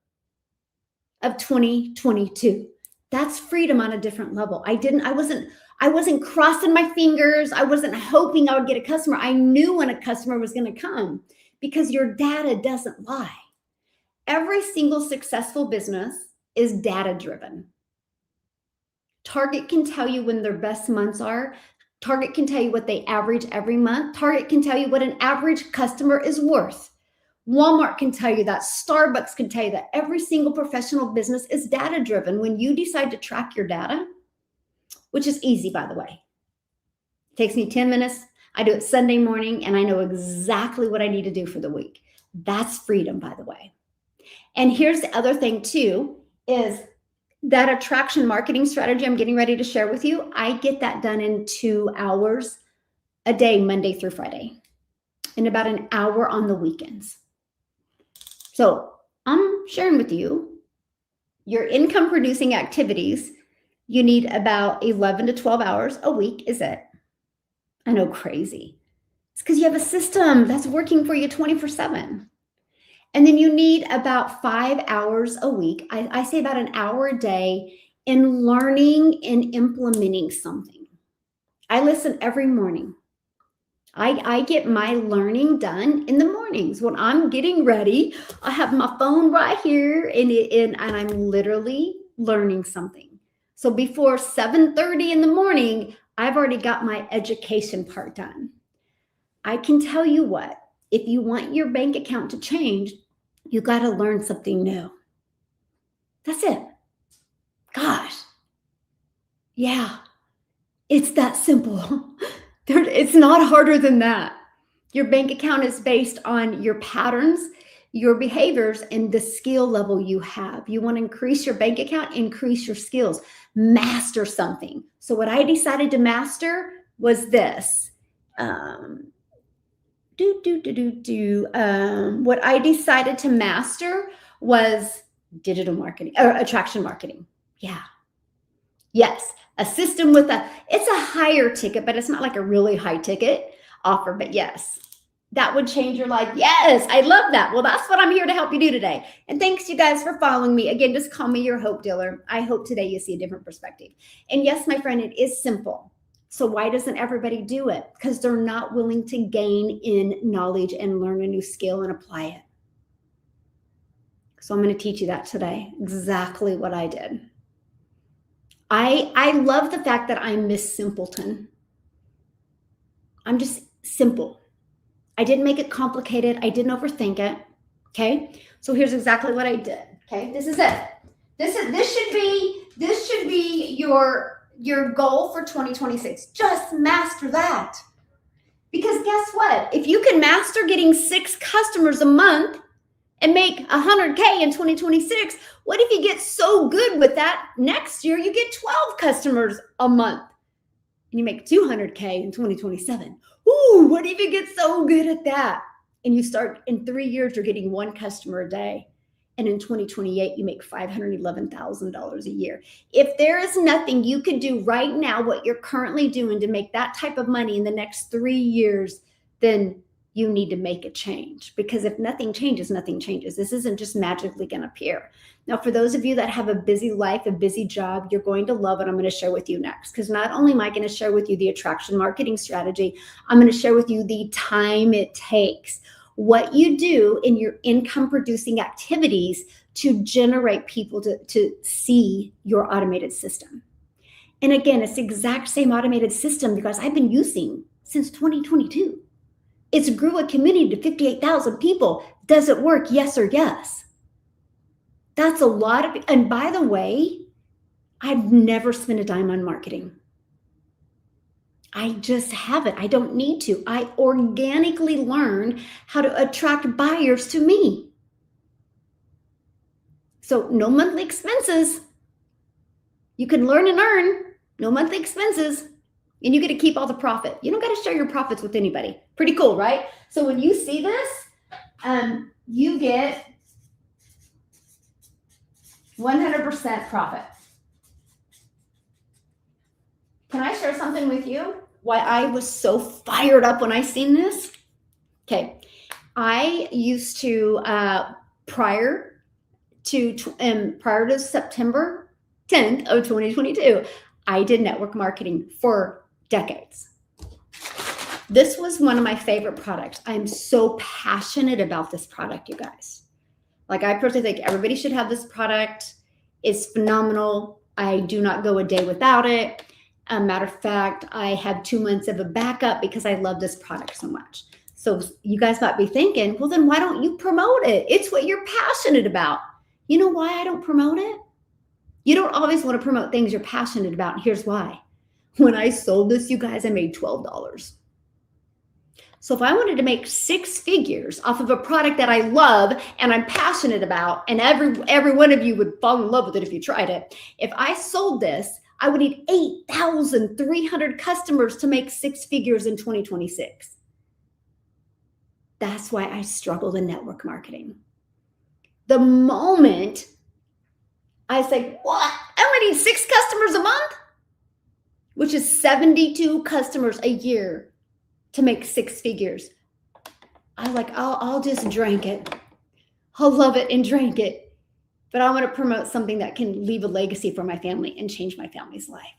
of 2022. That's freedom on a different level. I wasn't crossing my fingers. I wasn't hoping I would get a customer. I knew when a customer was going to come because your data doesn't lie. Every single successful business is data driven. Target can tell you when their best months are. Target can tell you what they average every month. Target can tell you what an average customer is worth. Walmart can tell you that. Starbucks can tell you that. Every single professional business is data driven. When you decide to track your data, which is easy, by the way, it takes me 10 minutes. I do it Sunday morning and I know exactly what I need to do for the week. That's freedom, by the way. And here's the other thing too, is that attraction marketing strategy I'm getting ready to share with you. I get that done in 2 hours a day, Monday through Friday, and about an hour on the weekends. So I'm sharing with you your income producing activities. You need about 11 to 12 hours a week, is it? I know, crazy. It's because you have a system that's working for you 24/7. And then you need about 5 hours a week. I say about an hour a day in learning and implementing something. I listen every morning. I get my learning done in the mornings when I'm getting ready. I have my phone right here and I'm literally learning something. So before 7:30 in the morning, I've already got my education part done. I can tell you what, if you want your bank account to change, you got to learn something new. That's it. Gosh. Yeah. It's that simple. It's not harder than that. Your bank account is based on your patterns, your behaviors, and the skill level you have. You want to increase your bank account, increase your skills, master something. So what I decided to master was this. What I decided to master was digital marketing or attraction marketing. Yeah. Yes. A system it's a higher ticket, but it's not like a really high ticket offer. But yes, that would change your life. Yes. I love that. Well, that's what I'm here to help you do today. And thanks you guys for following me. Again, just call me your hope dealer. I hope today you see a different perspective. And yes, my friend, it is simple. So why doesn't everybody do it? Because they're not willing to gain in knowledge and learn a new skill and apply it. So I'm going to teach you that today, exactly what I did. I love the fact that I'm Miss Simpleton. I'm just simple. I didn't make it complicated. I didn't overthink it. Okay. So here's exactly what I did. Okay. This is it. This should be your goal for 2026. Just master that. Because guess what? If you can master getting 6 customers a month and make $100K in 2026, what if you get so good with that next year, you get 12 customers a month and you make $200K in 2027? Ooh, what if you get so good at that? And you start in 3 years, you're getting 1 customer a day. And in 2028, you make $511,000 a year. If there is nothing you can do right now, what you're currently doing to make that type of money in the next 3 years, then you need to make a change. Because if nothing changes, nothing changes. This isn't just magically going to appear. Now, for those of you that have a busy life, a busy job, you're going to love what I'm going to share with you next. Because not only am I going to share with you the attraction marketing strategy, I'm going to share with you the time it takes, what you do in your income producing activities to generate people to see your automated system. And again, it's the exact same automated system because I've been using since 2022. It's grew a community to 58,000 people. Does it work? Yes or yes. That's a lot of, and by the way, I've never spent a dime on marketing. I just haven't. I don't need to. I organically learned how to attract buyers to me. So no monthly expenses. You can learn and earn. No monthly expenses. And you get to keep all the profit. You don't got to share your profits with anybody. Pretty cool, right? So when you see this, you get 100% profit. Can I share something with you? Why I was so fired up when I seen this? Okay. I used to, prior to September 10th of 2022. I did network marketing for decades. This was one of my favorite products. I'm so passionate about this product, you guys. Like, I personally think everybody should have this product. It's phenomenal. I do not go a day without it. Matter of fact, I have 2 months of a backup because I love this product so much. So you guys might be thinking, well, then why don't you promote it? It's what you're passionate about. You know why I don't promote it? You don't always want to promote things you're passionate about. And here's why. When I sold this, you guys, I made $12. So if I wanted to make 6 figures off of a product that I love and I'm passionate about, and every one of you would fall in love with it if you tried it. If I sold this, I would need 8,300 customers to make 6 figures in 2026. That's why I struggled in network marketing. The moment I was like, what? I only need 6 customers a month, which is 72 customers a year to make 6 figures. I'm like, I'll just drink it. I'll love it and drink it. But I want to promote something that can leave a legacy for my family and change my family's life.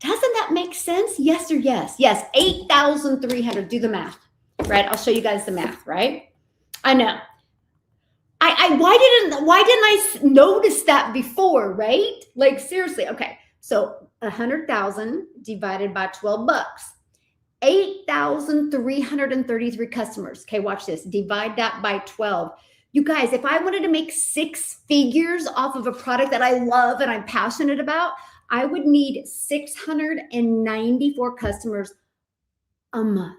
Doesn't that make sense? Yes or yes? Yes, 8,300. Do the math, right? I'll show you guys the math, right? I know. Why didn't I notice that before, right? Like, seriously. Okay, so 100,000 divided by $12. 8,333 customers. Okay, watch this. Divide that by 12. You guys, if I wanted to make 6 figures off of a product that I love and I'm passionate about, I would need 694 customers a month.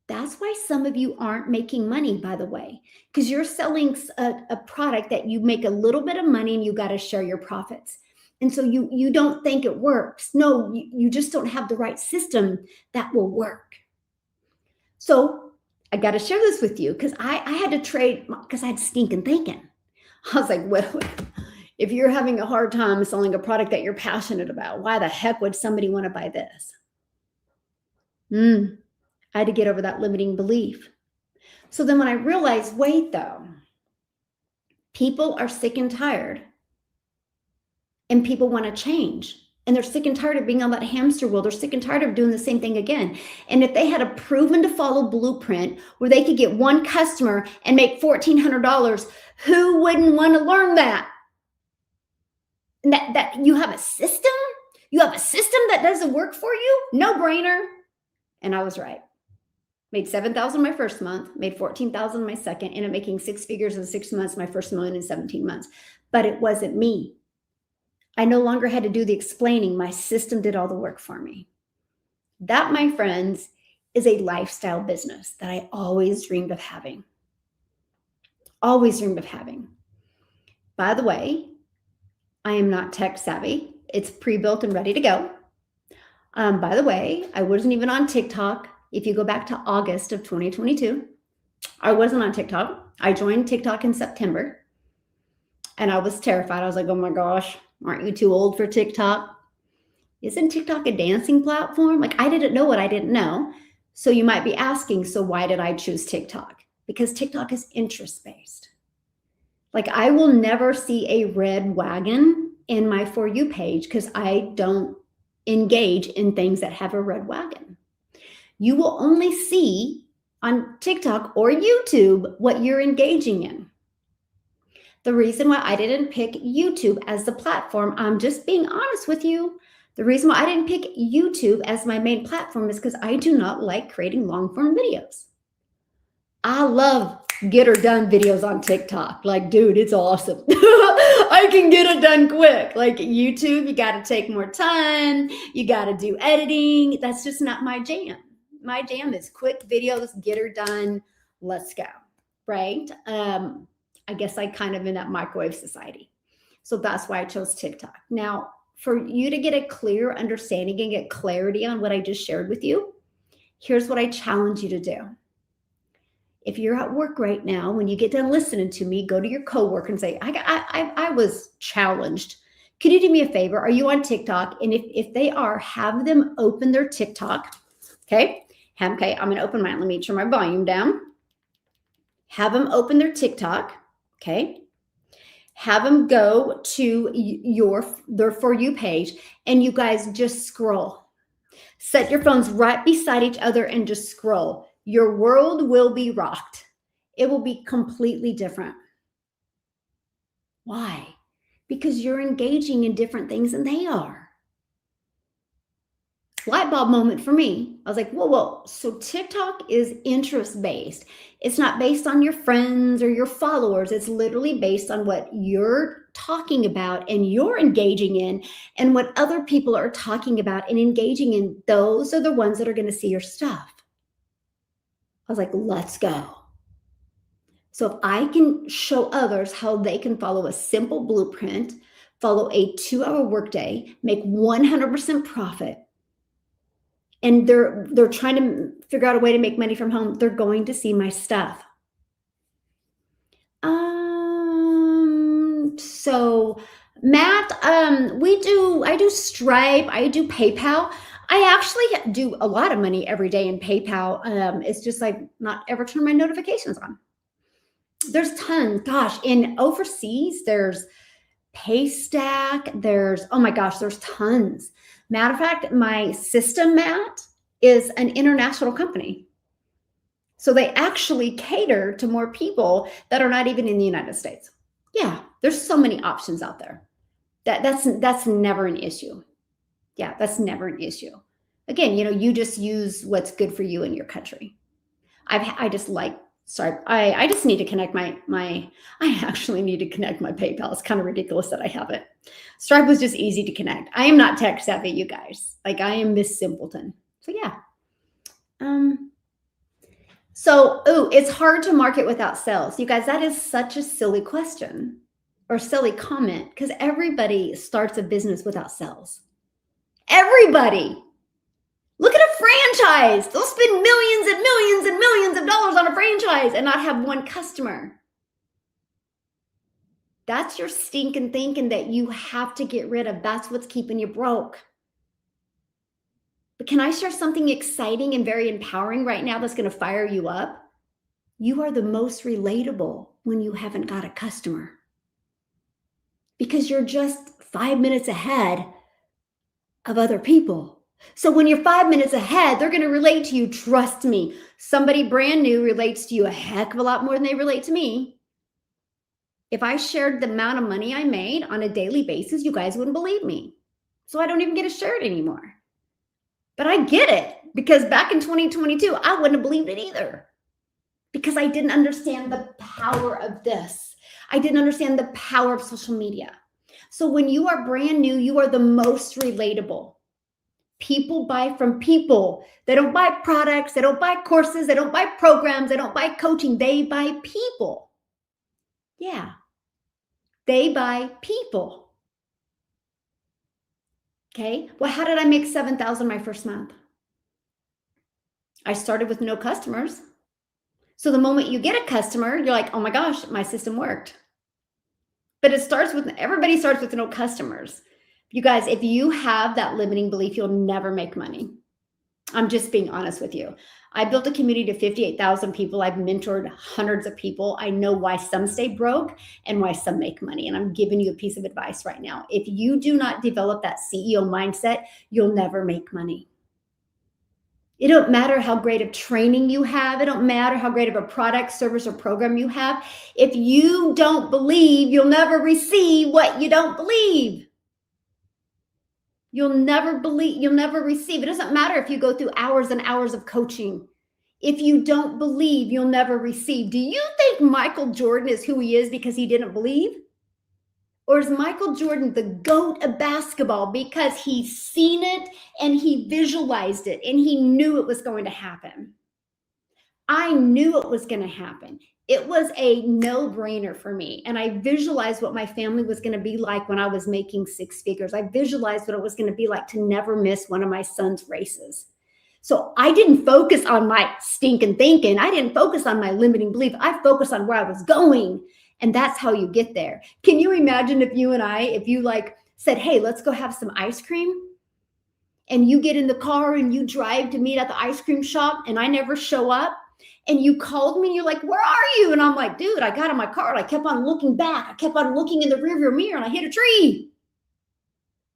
That's why some of you aren't making money, by the way, because you're selling a product that you make a little bit of money and you got to share your profits. And so you don't think it works. No, you just don't have the right system that will work. So I got to share this with you because I had to trade because I had stinking thinking. I was like, well, if you're having a hard time selling a product that you're passionate about, why the heck would somebody want to buy this? I had to get over that limiting belief. So then when I realized, wait, though, people are sick and tired and people want to change. And they're sick and tired of being on that hamster wheel. They're sick and tired of doing the same thing again. And if they had a proven to follow blueprint where they could get one customer and make $1,400, who wouldn't want to learn that? And that you have a system? You have a system that doesn't work for you? No brainer. And I was right. Made $7,000 my first month, made $14,000 my second, ended up making 6 figures in 6 months, my first million in 17 months. But it wasn't me. I no longer had to do the explaining. My system did all the work for me. That, my friends, is a lifestyle business that I always dreamed of having. Always dreamed of having. By the way, I am not tech savvy. It's pre-built and ready to go. By the way, I wasn't even on TikTok. If you go back to August of 2022, I wasn't on TikTok. I joined TikTok in September. And I was terrified. I was like, oh my gosh, aren't you too old for TikTok? Isn't TikTok a dancing platform? Like, I didn't know what I didn't know. So you might be asking, so why did I choose TikTok? Because TikTok is interest-based. Like, I will never see a red wagon in my For You page because I don't engage in things that have a red wagon. You will only see on TikTok or YouTube what you're engaging in. The reason why I didn't pick YouTube as the platform, I'm just being honest with you. The reason why I didn't pick YouTube as my main platform is because I do not like creating long form videos. I love get her done videos on TikTok. Like, dude, it's awesome. I can get it done quick. Like YouTube, you got to take more time. You got to do editing. That's just not my jam. My jam is quick videos, get her done. Let's go. Right? I guess I kind of in that microwave society. So that's why I chose TikTok. Now, for you to get a clear understanding and get clarity on what I just shared with you, here's what I challenge you to do. If you're at work right now, when you get done listening to me, go to your coworker and say, I was challenged. Could you do me a favor? Are you on TikTok? And if they are, have them open their TikTok. Okay, I'm going to open mine. Let me turn my volume down. Have them open their TikTok. Okay. have them go to their For You page, and you guys just scroll. Set your phones right beside each other and just scroll. Your world will be rocked. It will be completely different. Why? Because you're engaging in different things than they are. Light bulb moment for me. I was like, whoa. So TikTok is interest based. It's not based on your friends or your followers. It's literally based on what you're talking about and you're engaging in, and what other people are talking about and engaging in. Those are the ones that are going to see your stuff. I was like, let's go. So if I can show others how they can follow a simple blueprint, follow a 2-hour workday, make 100% profit, and they're trying to figure out a way to make money from home, they're going to see my stuff. So Matt, I do Stripe, I do PayPal. I actually do a lot of money every day in PayPal. It's just like not ever turn my notifications on. There's tons. Gosh, in overseas, there's Paystack. Oh my gosh, there's tons. Matter of fact, my system, Matt, is an international company. So they actually cater to more people that are not even in the United States. Yeah, there's so many options out there. That's never an issue. Yeah, that's never an issue. Again, you just use what's good for you in your country. I just need to connect I actually need to connect my PayPal. It's kind of ridiculous that I have it. Stripe was just easy to connect. I am not tech savvy, you guys. Like, I am Miss Simpleton. So yeah. It's hard to market without sales. You guys, that is such a silly question or silly comment, because everybody starts a business without sales. Everybody. Look at a franchise. They'll spend millions and millions and millions of dollars on a franchise and not have one customer. That's your stinking thinking that you have to get rid of. That's what's keeping you broke. But can I share something exciting and very empowering right now that's going to fire you up? You are the most relatable when you haven't got a customer, because you're just 5 minutes ahead of other people. So when you're 5 minutes ahead, they're going to relate to you. Trust me. Somebody brand new relates to you a heck of a lot more than they relate to me. If I shared the amount of money I made on a daily basis, you guys wouldn't believe me. So I don't even get to share it anymore. But I get it, because back in 2022, I wouldn't have believed it either, because I didn't understand the power of this. I didn't understand the power of social media. So when you are brand new, you are the most relatable. People buy from people. They don't buy products. They don't buy courses. They don't buy programs. They don't buy coaching. They buy people. Yeah. They buy people. Okay. Well, how did I make $7,000 my first month? I started with no customers. So the moment you get a customer, you're like, oh my gosh, my system worked. But everybody starts with no customers. You guys, if you have that limiting belief, you'll never make money. I'm just being honest with you. I built a community of 58,000 people. I've mentored hundreds of people. I know why some stay broke and why some make money. And I'm giving you a piece of advice right now. If you do not develop that CEO mindset, you'll never make money. It don't matter how great of training you have. It don't matter how great of a product, service, or program you have. If you don't believe, you'll never receive what you don't believe. You'll never receive. It doesn't matter if you go through hours and hours of coaching. If you don't believe, you'll never receive. Do you think Michael Jordan is who he is because he didn't believe? Or is Michael Jordan the GOAT of basketball because he's seen it and he visualized it and he knew it was going to happen? I knew it was going to happen. It was a no-brainer for me. And I visualized what my family was going to be like when I was making 6 figures. I visualized what it was going to be like to never miss one of my son's races. So I didn't focus on my stinking thinking. I didn't focus on my limiting belief. I focused on where I was going. And that's how you get there. Can you imagine if you like said, hey, let's go have some ice cream, and you get in the car and you drive to meet at the ice cream shop and I never show up, and you called me and you're like, where are you? And I'm like, dude, I got in my car and I kept on looking back. I kept on looking in the rearview mirror and I hit a tree.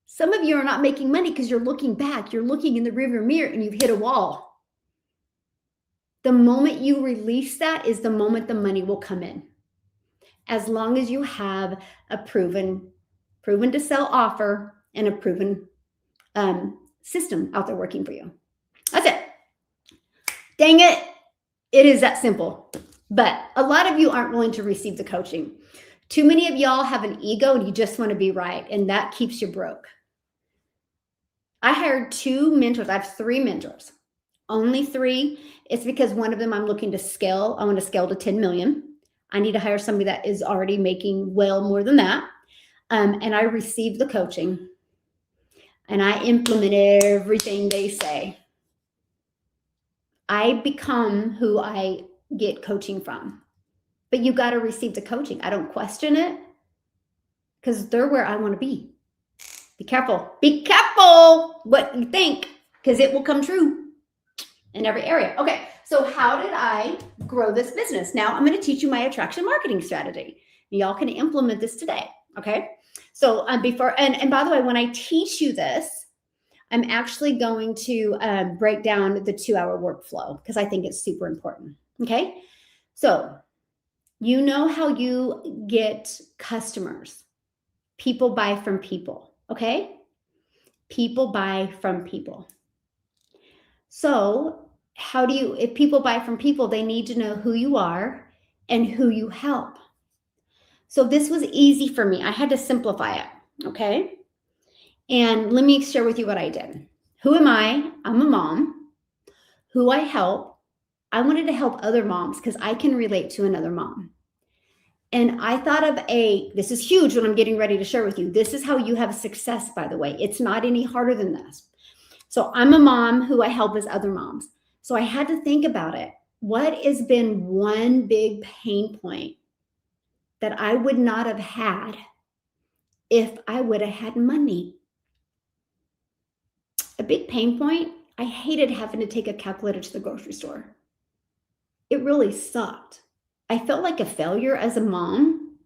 Some of you are not making money because you're looking back. You're looking in the rearview mirror and you've hit a wall. The moment you release that is the moment the money will come in. As long as you have a proven to sell offer and a proven system out there working for you. That's it. Dang it. It is that simple. But a lot of you aren't willing to receive the coaching. Too many of y'all have an ego and you just want to be right, and that keeps you broke. I hired 2 mentors. I have 3 mentors. Only 3. It's because one of them I'm looking to scale. I want to scale to 10 million. I need to hire somebody that is already making well more than that. And I receive the coaching and I implement everything they say. I become who I get coaching from. But you got to receive the coaching. I don't question it because they're where I want to be. Be careful. Be careful what you think, because it will come true in every area. Okay, so how did I grow this business? Now I'm going to teach you my attraction marketing strategy. Y'all can implement this today. Okay, so before, and by the way, when I teach you this, I'm actually going to break down the 2-hour workflow because I think it's super important. Okay, so you know how you get customers. People buy from people. Okay, people buy from people. So how do you, if people buy from people, they need to know who you are and who you help. So this was easy for me. I had to simplify it. Okay. And let me share with you what I did. Who am I? I'm a mom. Who I help? I wanted to help other moms because I can relate to another mom. And I thought of this is huge what I'm getting ready to share with you. This is how you have success, by the way. It's not any harder than this. So I'm a mom who I help as other moms. So I had to think about it. What has been one big pain point that I would not have had if I would have had money? A big pain point, I hated having to take a calculator to the grocery store. It really sucked. I felt like a failure as a mom.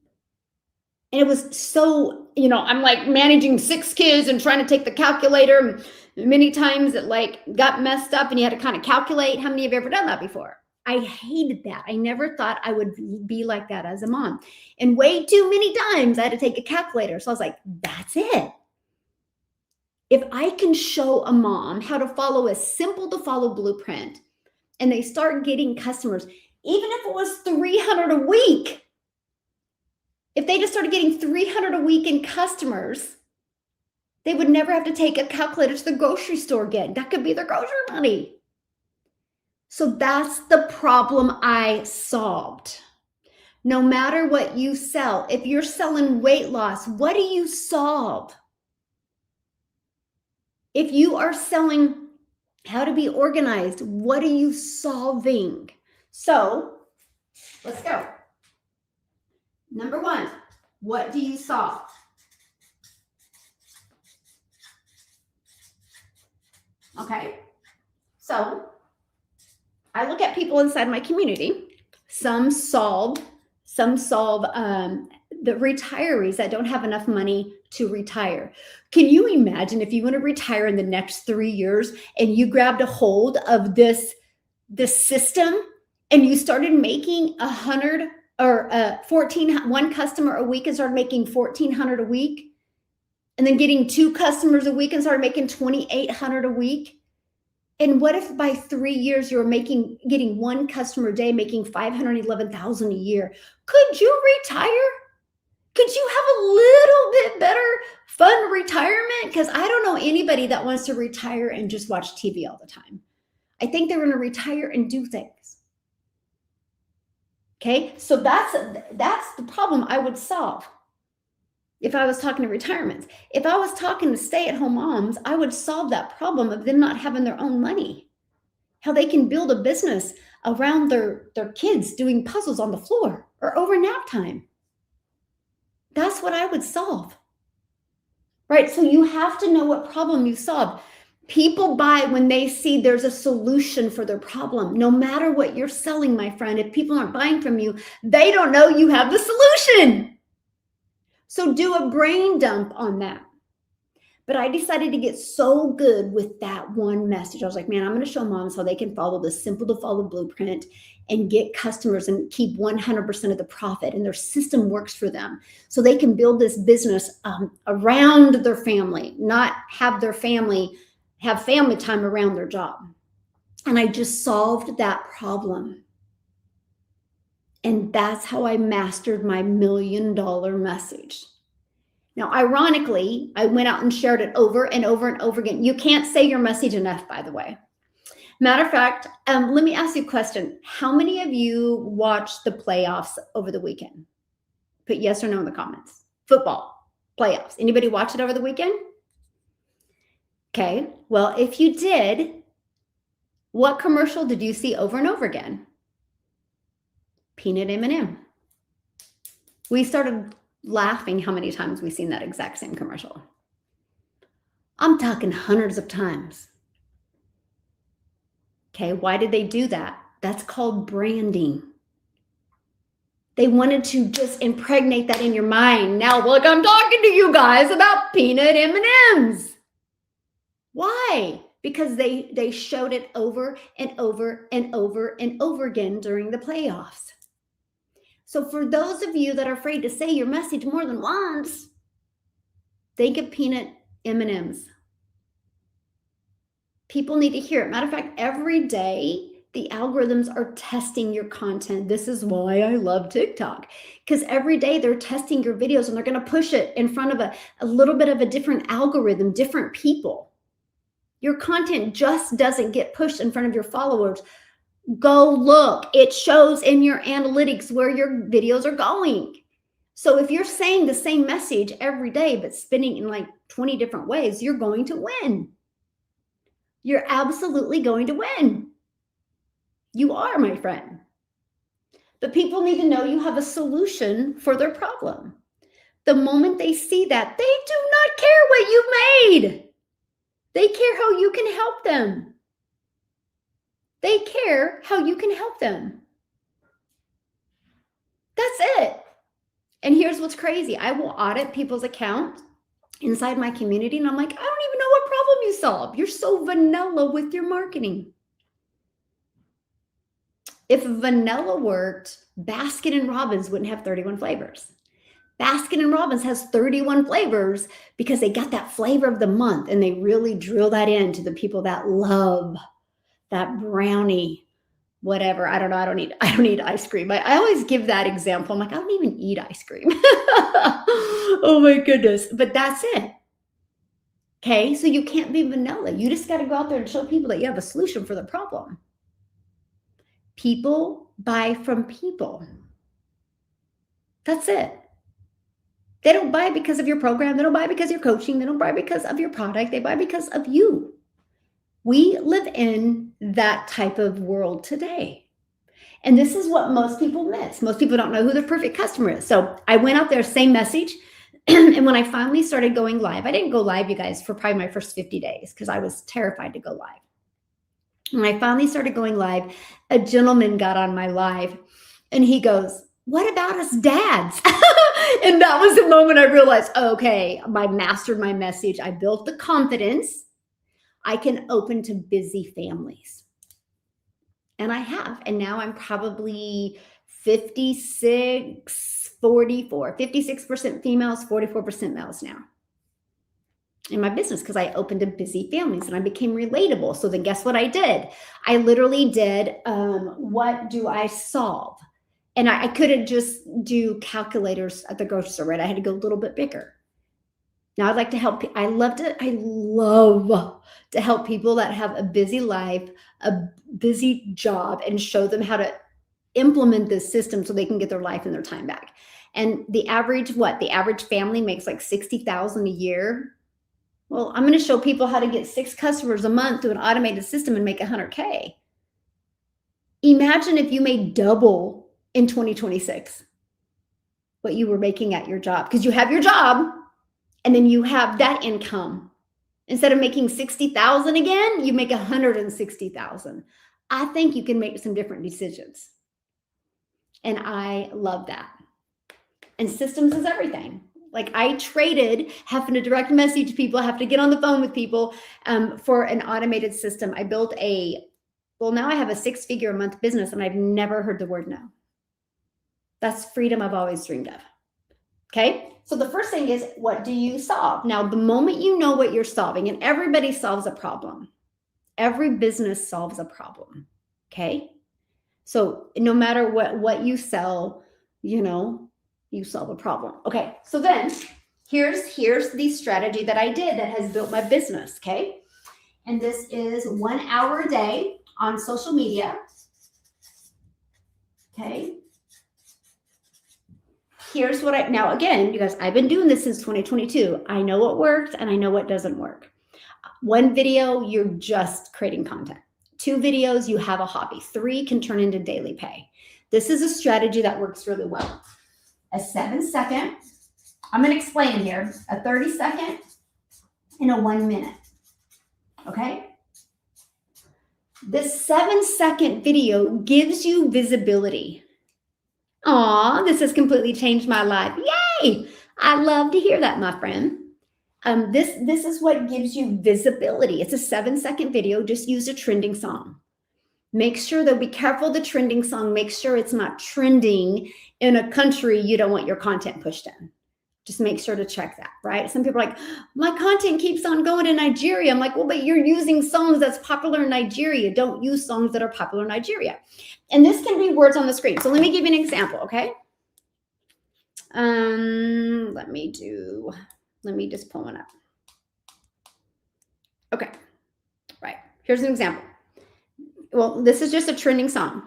And it was so, I'm like managing 6 kids and trying to take the calculator. Many times it like got messed up and you had to kind of calculate. How many have you ever done that before? I hated that. I never thought I would be like that as a mom. And way too many times I had to take a calculator. So I was like, that's it. If I can show a mom how to follow a simple to follow blueprint and they start getting customers, even if it was 300 a week, if they just started getting 300 a week in customers, they would never have to take a calculator to the grocery store again. That could be their grocery money. So that's the problem I solved. No matter what you sell, if you're selling weight loss, what do you solve? If you are selling how to be organized, what are you solving? So let's go. Number 1, what do you solve? Okay, so I look at people inside my community. Some solve the retirees that don't have enough money to retire. Can you imagine if you want to retire in the next 3 years and you grabbed a hold of this system and you started making 100 or 1 customer a week and started making 1,400 a week, and then getting 2 customers a week and started making 2,800 a week? And what if by 3 years you're getting 1 customer a day, making 511,000 a year? Could you retire? Could you have a little bit better fun retirement? Because I don't know anybody that wants to retire and just watch TV all the time. I think they're going to retire and do things. Okay, so that's the problem I would solve if I was talking to retirements. If I was talking to stay-at-home moms, I would solve that problem of them not having their own money. How they can build a business around their kids doing puzzles on the floor or over nap time. That's what I would solve. Right? So you have to know what problem you solve. People buy when they see there's a solution for their problem. No matter what you're selling, my friend, if people aren't buying from you, they don't know you have the solution. So do a brain dump on that. But I decided to get so good with that one message. I was like, man, I'm going to show moms how they can follow the simple to follow blueprint and get customers and keep 100% of the profit. And their system works for them. So they can build this business around their family, not have their family have family time around their job. And I just solved that problem. And that's how I mastered my $1 million message. Now, ironically, I went out and shared it over and over and over again. You can't say your message enough, by the way. Matter of fact, let me ask you a question. How many of you watched the playoffs over the weekend? Put yes or no in the comments. Football, playoffs. Anybody watch it over the weekend? Okay, well, if you did, what commercial did you see over and over again? Peanut M&M. We started laughing how many times we've seen that exact same commercial. I'm talking hundreds of times. Okay, why did they do that? That's called branding. They wanted to just impregnate that in your mind. Now, look, I'm talking to you guys about peanut M&Ms. Why? Because they showed it over and over and over and over again during the playoffs. So for those of you that are afraid to say your message more than once, think of peanut M&Ms. People need to hear it. Matter of fact, every day, the algorithms are testing your content. This is why I love TikTok, because every day they're testing your videos and they're going to push it in front of a little bit of a different algorithm, different people. Your content just doesn't get pushed in front of your followers. Go look. It shows in your analytics where your videos are going. So if you're saying the same message every day, but spinning in like 20 different ways, you're going to win. You're absolutely going to win. You are, my friend. But people need to know you have a solution for their problem. The moment they see that, they do not care what you made. They care how you can help them. They care how you can help them. That's it. And here's what's crazy. I will audit people's accounts inside my community, and I'm like, I don't even know what problem you solve. You're so vanilla with your marketing. If vanilla worked, Baskin & Robbins wouldn't have 31 flavors. Baskin & Robbins has 31 flavors because they got that flavor of the month, and they really drill that into the people that love that brownie, whatever. I don't know. I don't eat ice cream. I always give that example. I'm like, I don't even eat ice cream. Oh my goodness. But that's it. Okay. So you can't be vanilla. You just got to go out there and show people that you have a solution for the problem. People buy from people. That's it. They don't buy because of your program. They don't buy because of your coaching. They don't buy because of your product. They buy because of you. We live in that type of world today. And this is what most people miss. Most people don't know who their perfect customer is. So I went out there, same message. And when I finally started going live, I didn't go live, you guys, for probably my first 50 days because I was terrified to go live. When I finally started going live, a gentleman got on my live and he goes, what about us dads? And that was the moment I realized, okay, I mastered my message. I built the confidence. I can open to busy families. And I have. And now I'm probably 56% females, 44% males now in my business because I opened to busy families and I became relatable. So then guess what I did? I literally did, what do I solve? And I couldn't just do calculators at the grocery store, right? I had to go a little bit bigger. Now I'd like to help. I love to help people that have a busy life, a busy job, and show them how to implement this system so they can get their life and their time back. And the average family makes like $60,000 a year. Well, I'm going to show people how to get 6 customers a month through an automated system and make $100K. Imagine if you made double in 2026 what you were making at your job, because you have your job and then you have that income. Instead of making 60,000 again, you make 160,000. I think you can make some different decisions. And I love that. And systems is everything. Like I traded having to direct message people, have to get on the phone with people for an automated system. I built now I have a 6-figure a month business and I've never heard the word no. That's freedom I've always dreamed of. Okay. So the first thing is, what do you solve? Now, the moment you know what you're solving, and everybody solves a problem. Every business solves a problem. Okay. So no matter what you sell, you solve a problem. Okay. So then here's the strategy that I did that has built my business. Okay. And this is 1 hour a day on social media. Okay. Here's what now again, you guys, I've been doing this since 2022. I know what works and I know what doesn't work. 1 video, you're just creating content. 2 videos, you have a hobby. 3 can turn into daily pay. This is a strategy that works really well. A 7-second, I'm going to explain here, a 30-second and a 1 minute. Okay. This 7-second video gives you visibility. Aw, this has completely changed my life. Yay! I love to hear that, my friend. This is what gives you visibility. It's a 7-second video. Just use a trending song. Make sure that be careful the trending song. Make sure it's not trending in a country you don't want your content pushed in. Just make sure to check that, right? Some people are like, my content keeps on going to Nigeria. I'm like, well, but you're using songs that's popular in Nigeria. Don't use songs that are popular in Nigeria. And this can be words on the screen. So let me give you an example, okay? Let me just pull one up. Okay, right. Here's an example. Well, this is just a trending song.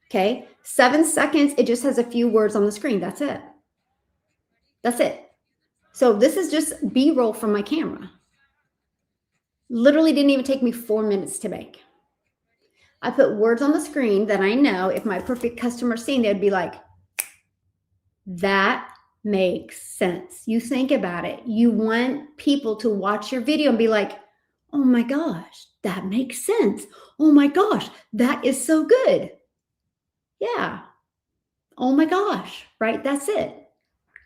Okay, 7 seconds. It just has a few words on the screen. That's it. That's it. So this is just B-roll from my camera. Literally didn't even take me 4 minutes to make. I put words on the screen that I know if my perfect customer seen, they'd be like, that makes sense. You think about it. You want people to watch your video and be like, oh my gosh, that makes sense. Oh my gosh, that is so good. Yeah. Oh my gosh, right? That's it.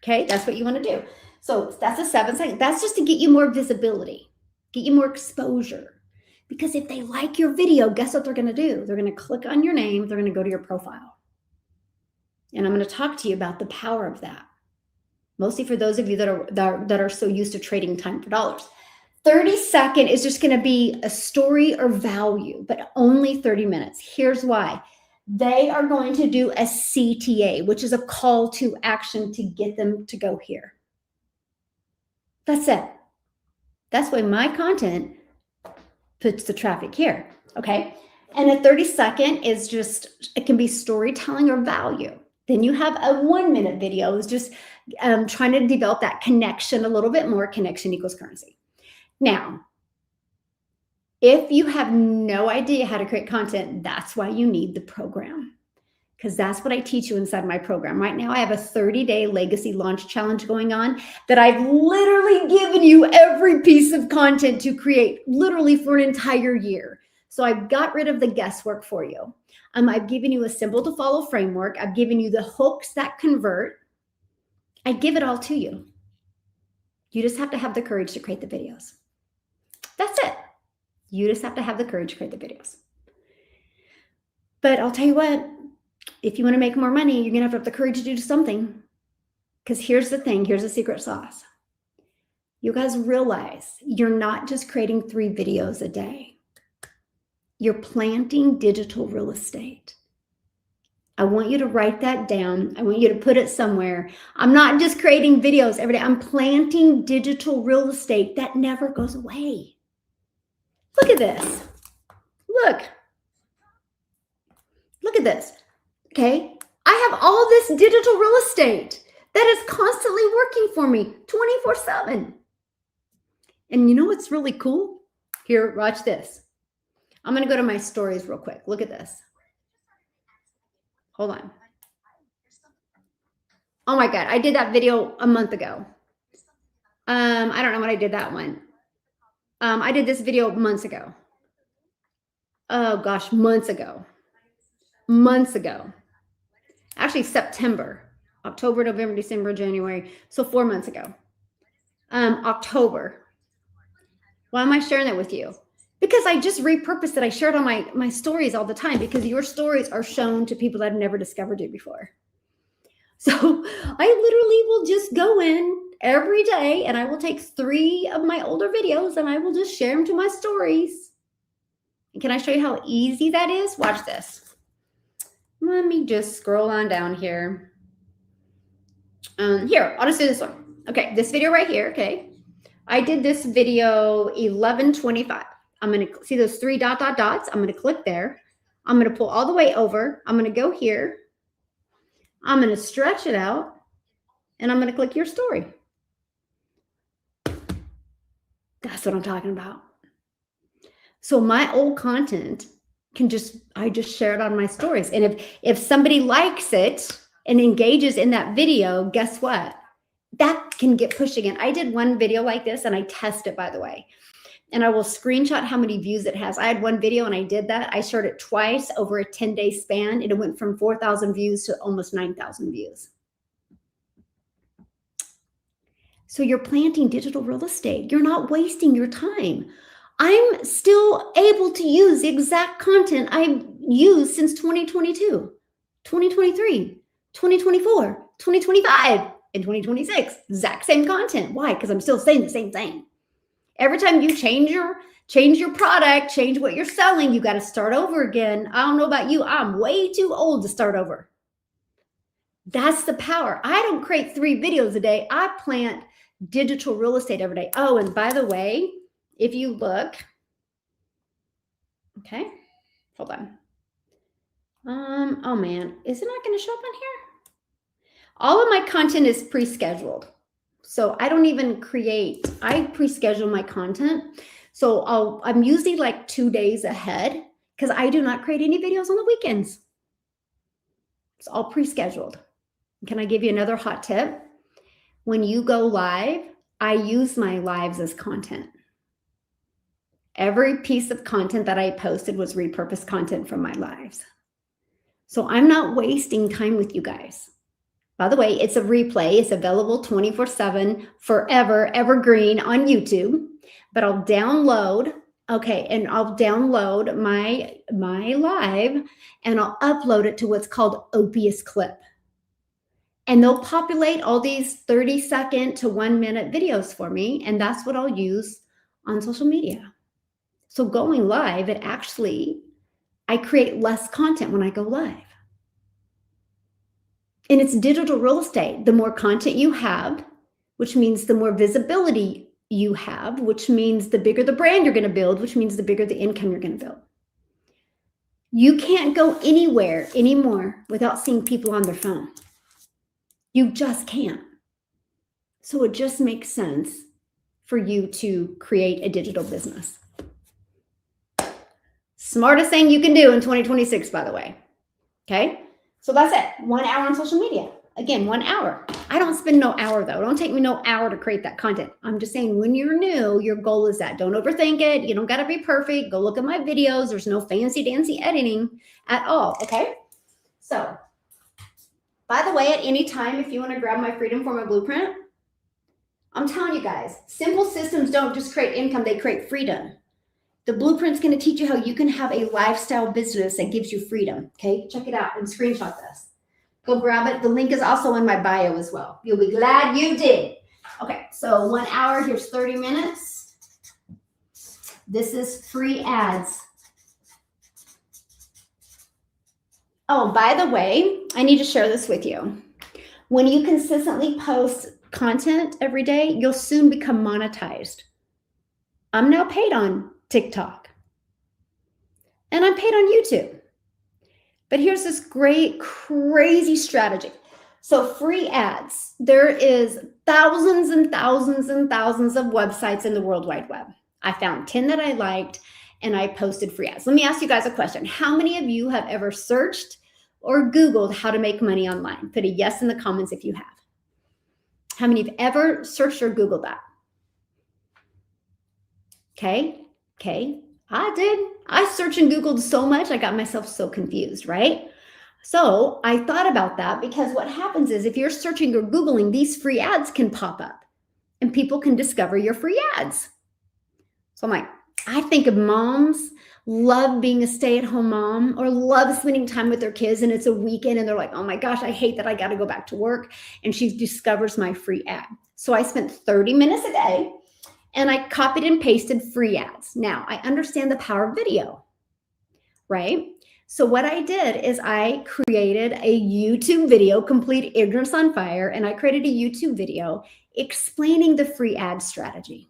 Okay, that's what you want to do. So that's a 7-second. That's just to get you more visibility, get you more exposure. Because if they like your video, guess what they're going to do? They're going to click on your name. They're going to go to your profile. And I'm going to talk to you about the power of that. Mostly for those of you that are so used to trading time for dollars. 30-second is just going to be a story or value, but only 30 minutes. Here's why. They are going to do a CTA, which is a call to action to get them to go here. That's it. That's why my content puts the traffic here. Okay. And a 30-second is just, it can be storytelling or value. Then you have a 1-minute video is just trying to develop that connection a little bit more. Connection equals currency. Now, if you have no idea how to create content, that's why you need the program, because that's what I teach you inside my program. Right now, I have a 30-day legacy launch challenge going on that I've literally given you every piece of content to create literally for an entire year. So I've got rid of the guesswork for you. I've given you a simple to follow framework. I've given you the hooks that convert. I give it all to you. You just have to have the courage to create the videos. That's it. You just have to have the courage to create the videos. But I'll tell you what, if you want to make more money, you're going to have the courage to do something. Because here's the thing, here's the secret sauce. You guys realize you're not just creating 3 videos a day. You're planting digital real estate. I want you to write that down. I want you to put it somewhere. I'm not just creating videos every day. I'm planting digital real estate that never goes away. Look at this. Look at this. Okay. I have all this digital real estate that is constantly working for me 24/7. And you know what's really cool? Here, watch this. I'm going to go to my stories real quick. Look at this. Hold on. Oh my God. I did that video a month ago. I don't know when I did that one. I did this video months ago. Oh gosh, months ago. Months ago. Actually, September, October, November, December, January. So 4 months ago. October. Why am I sharing that with you? Because I just repurposed it. I share it on my stories all the time because your stories are shown to people that have never discovered you before. So I literally will just go in every day and I will take 3 of my older videos and I will just share them to my stories. And can I show you how easy that is? Watch this. Let me just scroll on down here. Here, I'll just do this one. Okay, this video right here, okay. I did this video 11:25. I'm going to see those 3 dots. I'm going to click there. I'm going to pull all the way over. I'm going to go here. I'm going to stretch it out. And I'm going to click your story. That's what I'm talking about. So my old content I just share it on my stories. And if somebody likes it and engages in that video, guess what? That can get pushed again. I did one video like this and I test it, by the way. And I will screenshot how many views it has. I had one video and I did that. I shared it twice over a 10-day span. And it went from 4,000 views to almost 9,000 views. So you're planting digital real estate. You're not wasting your time. I'm still able to use the exact content I've used since 2022, 2023, 2024, 2025, and 2026. Exact same content. Why? Because I'm still saying the same thing. Every time you change your product, change what you're selling, you got to start over again. I don't know about you. I'm way too old to start over. That's the power. I don't create 3 videos a day. I plant digital real estate every day. Oh, and by the way, if you look, okay, hold on. Oh man, is it not going to show up on here? All of my content is pre-scheduled. So I don't even I pre-schedule my content. So I'm usually like 2 days ahead because I do not create any videos on the weekends. It's all pre-scheduled. Can I give you another hot tip? When you go live, I use my lives as content. Every piece of content that I posted was repurposed content from my lives. So I'm not wasting time with you guys. By the way, it's a replay. It's available 24/7, forever, evergreen on YouTube. But I'll download, I'll download my live and I'll upload it to what's called Opus Clip. And they'll populate all these 30-second to 1-minute videos for me. And that's what I'll use on social media. So going live, I create less content when I go live. And it's digital real estate. The more content you have, which means the more visibility you have, which means the bigger the brand you're going to build, which means the bigger the income you're going to build. You can't go anywhere anymore without seeing people on their phone. You just can't. So it just makes sense for you to create a digital business. Smartest thing you can do in 2026, by the way. Okay? So that's it. 1 hour on social media. Again, 1 hour. I don't spend no hour though. Don't take me no hour to create that content. I'm just saying when you're new, your goal is that. Don't overthink it. You don't got to be perfect. Go look at my videos. There's no fancy dancy editing at all. Okay? So, by the way, at any time, if you want to grab my Freedom Formula Blueprint, I'm telling you guys, simple systems don't just create income, they create freedom. The blueprint's going to teach you how you can have a lifestyle business that gives you freedom. Okay, check it out and screenshot this. Go grab it. The link is also in my bio as well. You'll be glad you did. Okay, so 1 hour, here's 30 minutes. This is free ads. Oh, by the way, I need to share this with you. When you consistently post content every day, you'll soon become monetized. I'm now paid on TikTok. And I'm paid on YouTube. But here's this great, crazy strategy. So free ads, there is thousands and thousands and thousands of websites in the World Wide Web. I found 10 that I liked and I posted free ads. Let me ask you guys a question. How many of you have ever searched or Googled how to make money online? Put a yes in the comments if you have. How many have ever searched or Googled that? Okay. Okay. I did. I searched and Googled so much, I got myself so confused, right? So I thought about that because what happens is if you're searching or Googling, these free ads can pop up and people can discover your free ads. So I'm like, I think of moms love being a stay-at-home mom or love spending time with their kids and it's a weekend and they're like, oh my gosh, I hate that I got to go back to work. And she discovers my free ad. So I spent 30 minutes a day and I copied and pasted free ads. Now I understand the power of video, right? So what I did is I created a YouTube video, Complete Ignorance on Fire, and I created a YouTube video explaining the free ad strategy.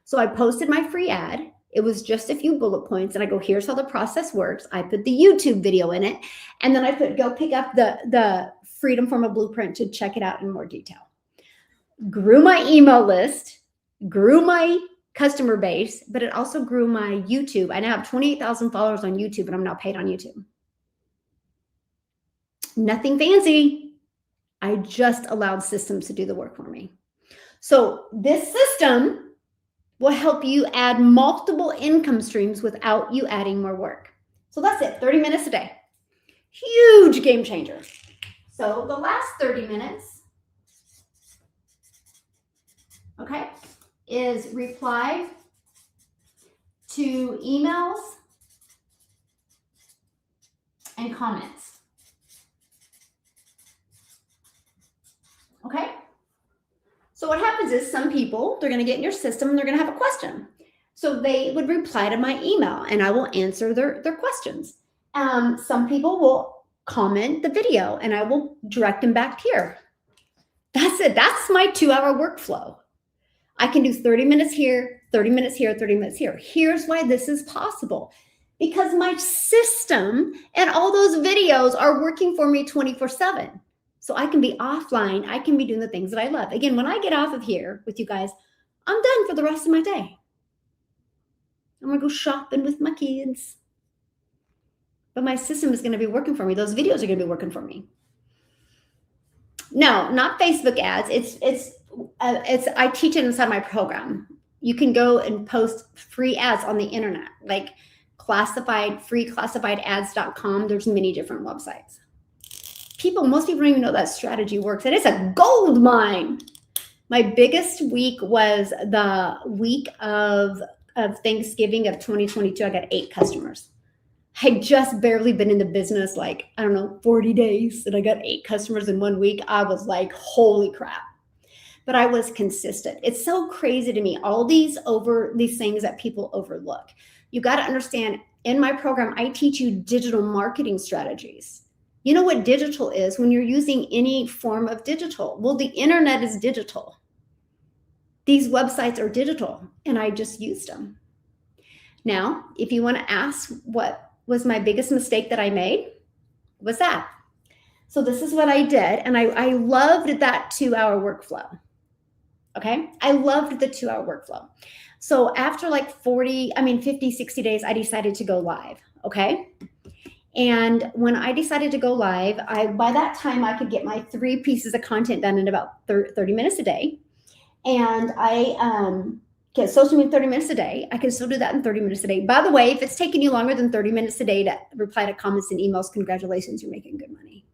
So I posted my free ad. It was just a few bullet points and I go, here's how the process works. I put the YouTube video in it. And then I put, go pick up the Freedom Formula Blueprint to check it out in more detail. Grew my email list, grew my customer base, but it also grew my YouTube. I now have 28,000 followers on YouTube and I'm now paid on YouTube. Nothing fancy. I just allowed systems to do the work for me. So this system will help you add multiple income streams without you adding more work. So that's it, 30 minutes a day. Huge game changer. So the last 30 minutes, okay, is reply to emails and comments. Okay? So what happens is some people, they're going to get in your system and they're going to have a question. So they would reply to my email and I will answer their questions. Some people will comment the video and I will direct them back here. That's it. That's my 2-hour workflow. I can do 30 minutes here, 30 minutes here, 30 minutes here. Here's why this is possible. Because my system and all those videos are working for me 24/7. So I can be offline. I can be doing the things that I love. Again, when I get off of here with you guys, I'm done for the rest of my day. I'm going to go shopping with my kids. But my system is going to be working for me. Those videos are going to be working for me. No, not Facebook ads. It's I teach it inside my program. You can go and post free ads on the internet, like freeclassifiedads.com. There's many different websites. Most people don't even know that strategy works, and it's a gold mine. My biggest week was the week of Thanksgiving of 2022. I got 8 customers. I had just barely been in the business, 40 days, and I got 8 customers in 1 week. I was like, holy crap. But I was consistent. It's so crazy to me, all these things that people overlook. You got to understand, in my program, I teach you digital marketing strategies. You know what digital is when you're using any form of digital? Well, the internet is digital. These websites are digital, and I just used them. Now, if you want to ask what was my biggest mistake that I made, was that. So this is what I did, and I loved that 2-hour workflow. Okay? I loved the 2-hour workflow. So after 50, 60 days, I decided to go live. Okay? And when I decided to go live, by that time I could get my 3 pieces of content done in about 30 minutes a day. And I get social media 30 minutes a day. I can still do that in 30 minutes a day. By the way, if it's taking you longer than 30 minutes a day to reply to comments and emails, congratulations, you're making good money.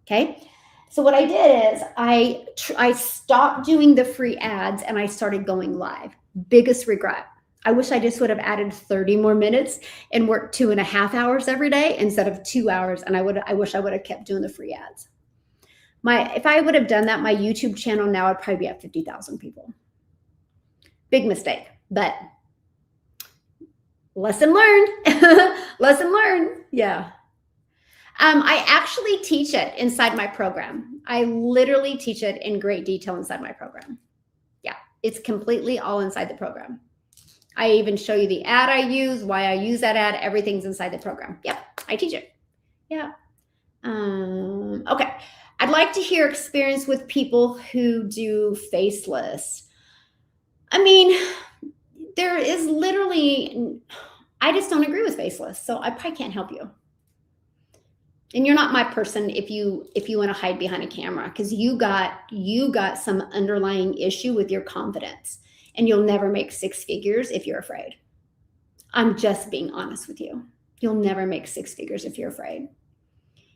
Okay. So what I did is I stopped doing the free ads and I started going live. Biggest regret. I wish I just would have added 30 more minutes and worked 2.5 hours every day instead of 2 hours. And I wish I would have kept doing the free ads. If I would have done that, my YouTube channel now would probably be at 50,000 people. Big mistake, but lesson learned. Lesson learned. Yeah. I actually teach it inside my program. I literally teach it in great detail inside my program. Yeah, it's completely all inside the program. I even show you the ad I use, why I use that ad. Everything's inside the program. Yep, I teach it. Yeah. Okay. I'd like to hear experience with people who do faceless. I mean, there is literally, I just don't agree with faceless. So I probably can't help you. And you're not my person if you want to hide behind a camera, because you got some underlying issue with your confidence. and you'll never make six figures if you're afraid. I'm just being honest with you. You'll never make six figures if you're afraid.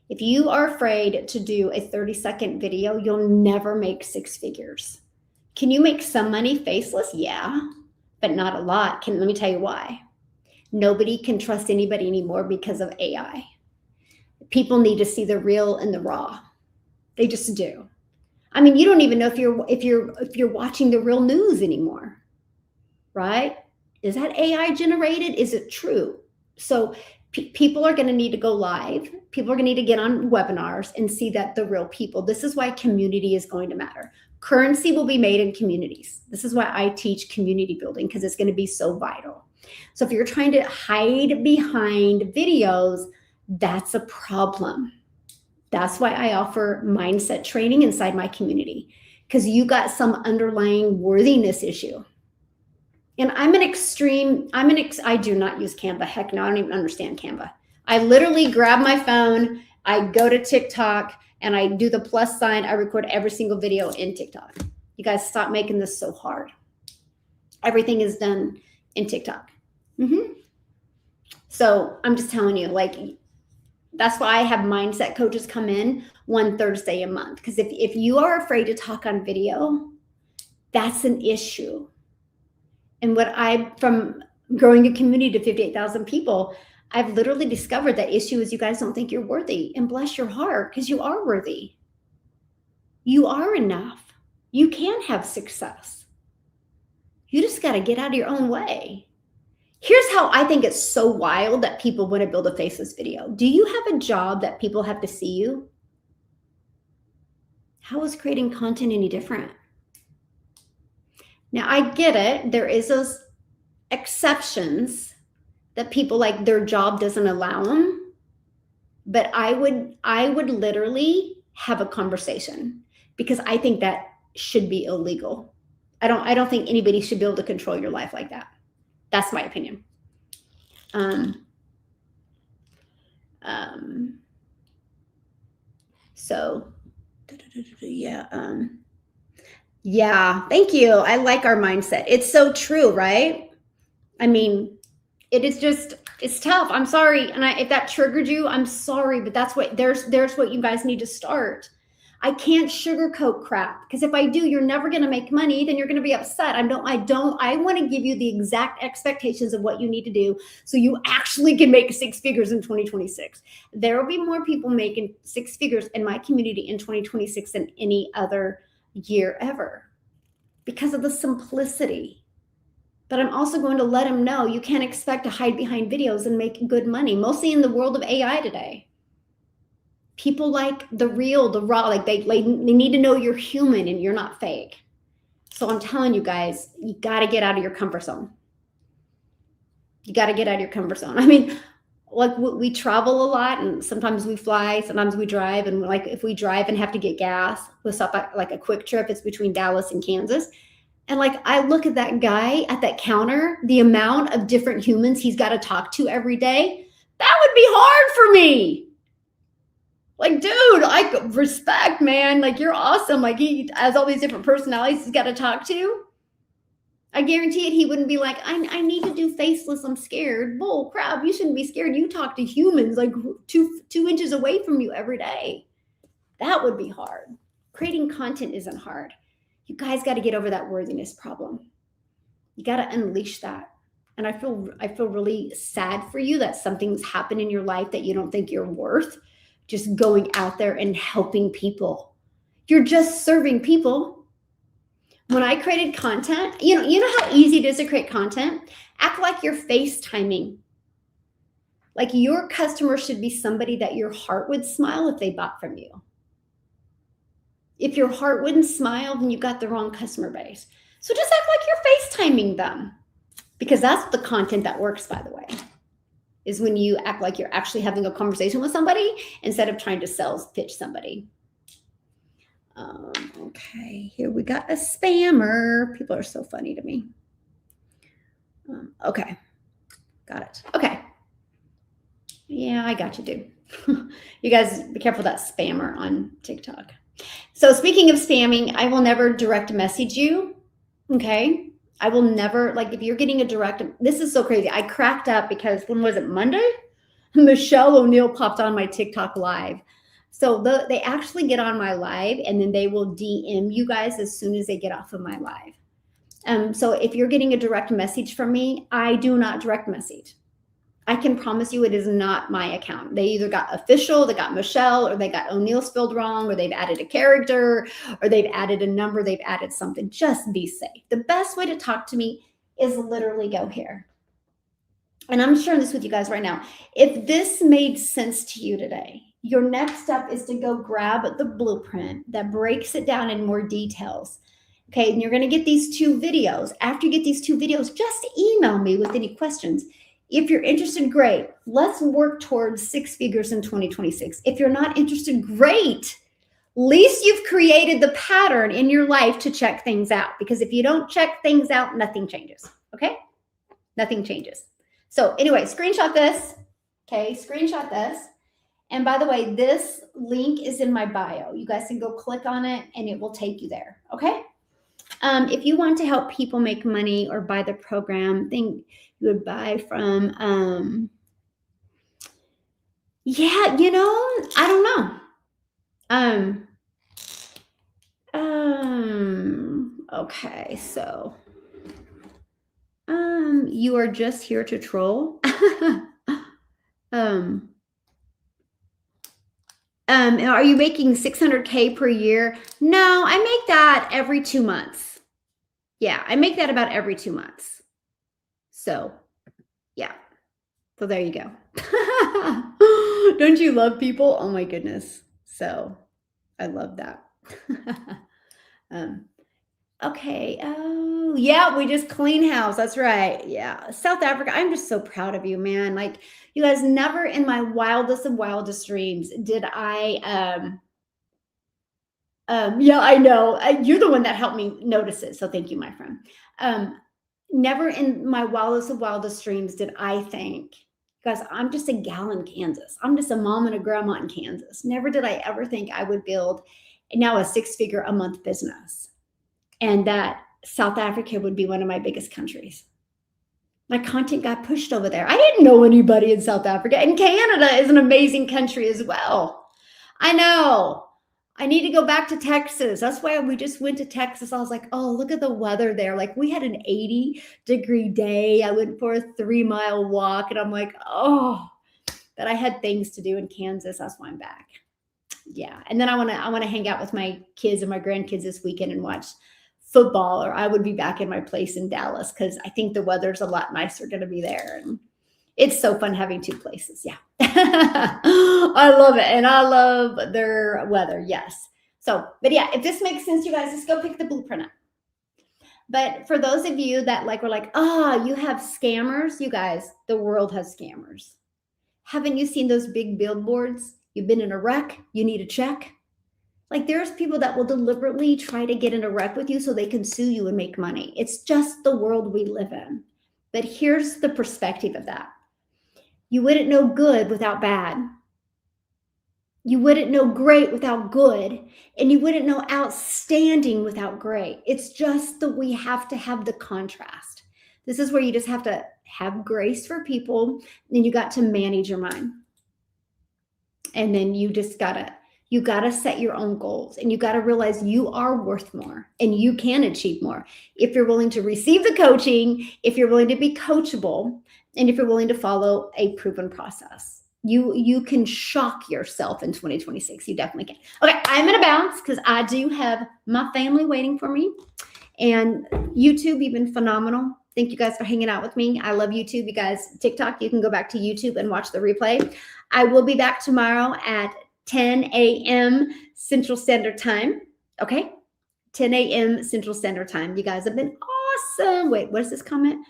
If you are afraid to do a 30-second video, you'll never make six figures. Can you make some money faceless? Yeah, but not a lot. Let me tell you why. Nobody can trust anybody anymore because of AI. People need to see the real and the raw. They just do. I mean, you don't even know if you're watching the real news anymore, right? Is that AI generated? Is it true? So people are going to need to go live. People are going to need to get on webinars and see that the real people. This is why community is going to matter. Currency will be made in communities. This is why I teach community building, because it's going to be so vital. So if you're trying to hide behind videos, that's a problem. That's why I offer mindset training inside my community, because you got some underlying worthiness issue. And I do not use Canva. Heck no, I don't even understand Canva. I literally grab my phone, I go to TikTok, and I do the plus sign. I record every single video in TikTok. You guys stop making this so hard. Everything is done in TikTok. So I'm just telling you, like, that's why I have mindset coaches come in one Thursday a month. Because if you are afraid to talk on video, that's an issue. And from growing a community to 58,000 people, I've literally discovered that issue is you guys don't think you're worthy. And bless your heart, because you are worthy. You are enough. You can have success. You just got to get out of your own way. Here's how I think it's so wild that people want to build a faceless video. Do you have a job that people have to see you? How is creating content any different? Now, I get it. There is those exceptions that people, like, their job doesn't allow them. But I would literally have a conversation, because I think that should be illegal. I don't think anybody should be able to control your life like that. That's my opinion. Yeah, thank you. I like our mindset. It's so true, right? I mean, it's tough. I'm sorry. And if that triggered you, I'm sorry, but there's what you guys need to start. I can't sugarcoat crap, because if I do, you're never going to make money. Then you're going to be upset. I want to give you the exact expectations of what you need to do so you actually can make six figures in 2026. There will be more people making six figures in my community in 2026 than any other year ever, because of the simplicity. But I'm also going to let them know you can't expect to hide behind videos and make good money, mostly in the world of AI today. People like the real, the raw, like they need to know you're human and you're not fake. So I'm telling you guys, you got to get out of your comfort zone. You got to get out of your comfort zone. I mean, like, we travel a lot, and sometimes we fly, sometimes we drive. And like, if we drive and have to get gas, we'll stop at like a quick trip. It's between Dallas and Kansas. And like, I look at that guy at that counter, the amount of different humans he's got to talk to every day, that would be hard for me. Like, dude, I respect, man. Like, you're awesome. Like, he has all these different personalities he's got to talk to. I guarantee it, he wouldn't be like, I need to do faceless. I'm scared. Bull crap. You shouldn't be scared. You talk to humans like two inches away from you every day. That would be hard. Creating content isn't hard. You guys got to get over that worthiness problem. You got to unleash that. And I feel really sad for you that something's happened in your life that you don't think you're worth. Just going out there and helping people. You're just serving people. When I created content, you know how easy it is to create content? Act like you're FaceTiming. Like, your customer should be somebody that your heart would smile if they bought from you. If your heart wouldn't smile, then you got the wrong customer base. So just act like you're FaceTiming them. Because that's the content that works, by the way. Is when you act like you're actually having a conversation with somebody instead of trying to sales pitch somebody. Okay, here we got a spammer. People are so funny to me. Okay, got it. Okay. Yeah, I got you, dude. You guys be careful of that spammer on TikTok. So speaking of spamming, I will never direct message you. Okay. I will never, like, if you're getting a direct, this is so crazy. I cracked up because when was it, Monday? Michele Oneil popped on my TikTok live. So they actually get on my live and then they will DM you guys as soon as they get off of my live. So if you're getting a direct message from me, I do not direct message. I can promise you it is not my account. They either got official, they got Michele, or they got Oneil spelled wrong, or they've added a character, or they've added a number, they've added something. Just be safe. The best way to talk to me is literally go here. And I'm sharing this with you guys right now. If this made sense to you today, your next step is to go grab the blueprint that breaks it down in more details. Okay, and you're going to get these 2 videos. After you get these 2 videos, just email me with any questions. If you're interested, great. Let's work towards 6 figures in 2026. If you're not interested, great. At least you've created the pattern in your life to check things out. Because if you don't check things out, nothing changes. Okay? Nothing changes. So anyway, screenshot this. Okay, screenshot this. And by the way, this link is in my bio. You guys can go click on it and it will take you there. Okay? If you want to help people make money or buy the program, think you would buy from, yeah, you know, I don't know. Okay, so, you are just here to troll. Are you making 600K per year? No, I make that every 2 months. Yeah, I make that about every 2 months. So, yeah. So there you go. Don't you love people? Oh my goodness. So, I love that. Okay. Oh, yeah, we just clean house. That's right. Yeah. South Africa. I'm just so proud of you, man. Like, you guys, never in my wildest of wildest dreams did I yeah, I know. You're the one that helped me notice it. So thank you, my friend. Never in my wildest of wildest dreams did I think, guys, I'm just a gal in Kansas. I'm just a mom and a grandma in Kansas. Never did I ever think I would build now a 6-figure a month business and that South Africa would be one of my biggest countries. My content got pushed over there. I didn't know anybody in South Africa, and Canada is an amazing country as well. I know. I need to go back to Texas. That's why we just went to Texas. I was like, oh, look at the weather there. Like, we had an 80-degree day. I went for a 3-mile walk, and I'm like, oh, but I had things to do in Kansas. That's why I'm back. Yeah. And then I want to hang out with my kids and my grandkids this weekend and watch football, or I would be back in my place in Dallas because I think the weather's a lot nicer going to be there. And it's so fun having 2 places. Yeah. I love it. And I love their weather. Yes. So, but yeah, if this makes sense, you guys, just go pick the blueprint up. But for those of you that were like, oh, you have scammers, you guys, the world has scammers. Haven't you seen those big billboards? You've been in a wreck, you need a check. Like, there's people that will deliberately try to get in a wreck with you so they can sue you and make money. It's just the world we live in. But here's the perspective of that. You wouldn't know good without bad. You wouldn't know great without good. And you wouldn't know outstanding without great. It's just that we have to have the contrast. This is where you just have to have grace for people. And you got to manage your mind. And then you just you got to set your own goals, and you got to realize you are worth more and you can achieve more if you're willing to receive the coaching, if you're willing to be coachable, and if you're willing to follow a proven process. You can shock yourself in 2026. You definitely can. Okay, I'm going to bounce because I do have my family waiting for me. And YouTube, you've been phenomenal. Thank you guys for hanging out with me. I love YouTube. You guys, TikTok, you can go back to YouTube and watch the replay. I will be back tomorrow at 10 a.m. Central Standard Time. Okay? 10 a.m. Central Standard Time. You guys have been awesome. Wait, what is this comment?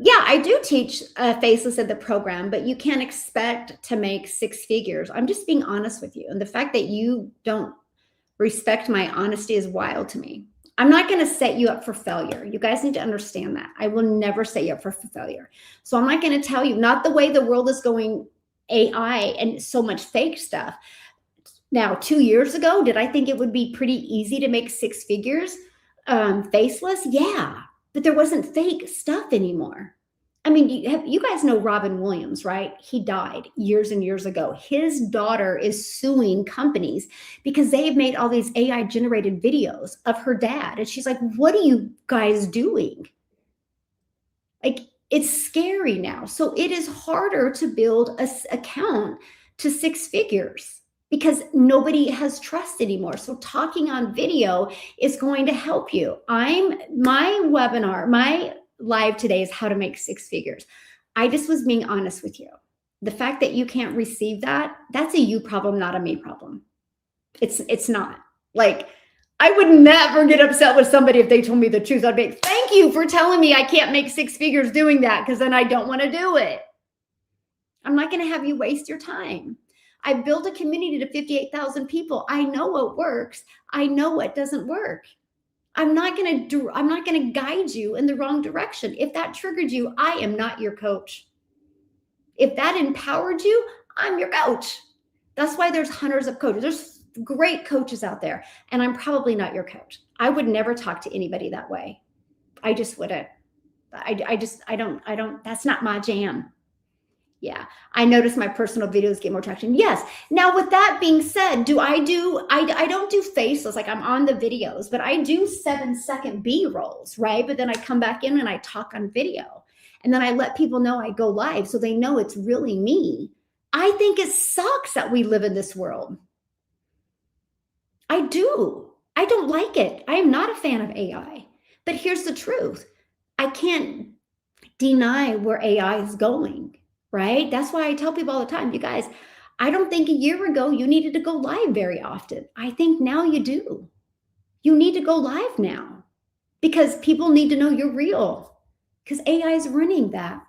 Yeah, I do teach Faceless at the program, but you can't expect to make 6 figures. I'm just being honest with you. And the fact that you don't respect my honesty is wild to me. I'm not going to set you up for failure. You guys need to understand that. I will never set you up for failure. So I'm not going to tell you, not the way the world is going, AI and so much fake stuff. Now, 2 years ago, did I think it would be pretty easy to make 6 figures? Faceless, yeah, but there wasn't fake stuff anymore. I mean, you guys know Robin Williams, right? He died years and years ago. His daughter is suing companies because they've made all these AI generated videos of her dad. And she's like, what are you guys doing? Like, it's scary now. So it is harder to build a account to six figures because nobody has trust anymore. So talking on video is going to help you. My webinar, my live today is how to make six figures. I just was being honest with you. The fact that you can't receive that, that's a you problem, not a me problem. It's not. Like, I would never get upset with somebody if they told me the truth. I'd be like, thank you for telling me I can't make six figures doing that, because then I don't want to do it. I'm not going to have you waste your time. I built a community to 58,000 people. I know what works. I know what doesn't work. I'm not going to guide you in the wrong direction. If that triggered you, I am not your coach. If that empowered you, I'm your coach. That's why there's hundreds of coaches. There's great coaches out there, and I'm probably not your coach. I would never talk to anybody that way. I just wouldn't. I don't, that's not my jam. Yeah. I notice my personal videos get more traction. Yes. Now, with that being said, I don't do faceless, like I'm on the videos, but I do 7-second B-rolls, right? But then I come back in and I talk on video, and then I let people know I go live so they know it's really me. I think it sucks that we live in this world. I do. I don't like it. I am not a fan of AI. But here's the truth. I can't deny where AI is going, right? That's why I tell people all the time, you guys, I don't think a year ago you needed to go live very often. I think now you do. You need to go live now because people need to know you're real, because AI is running that.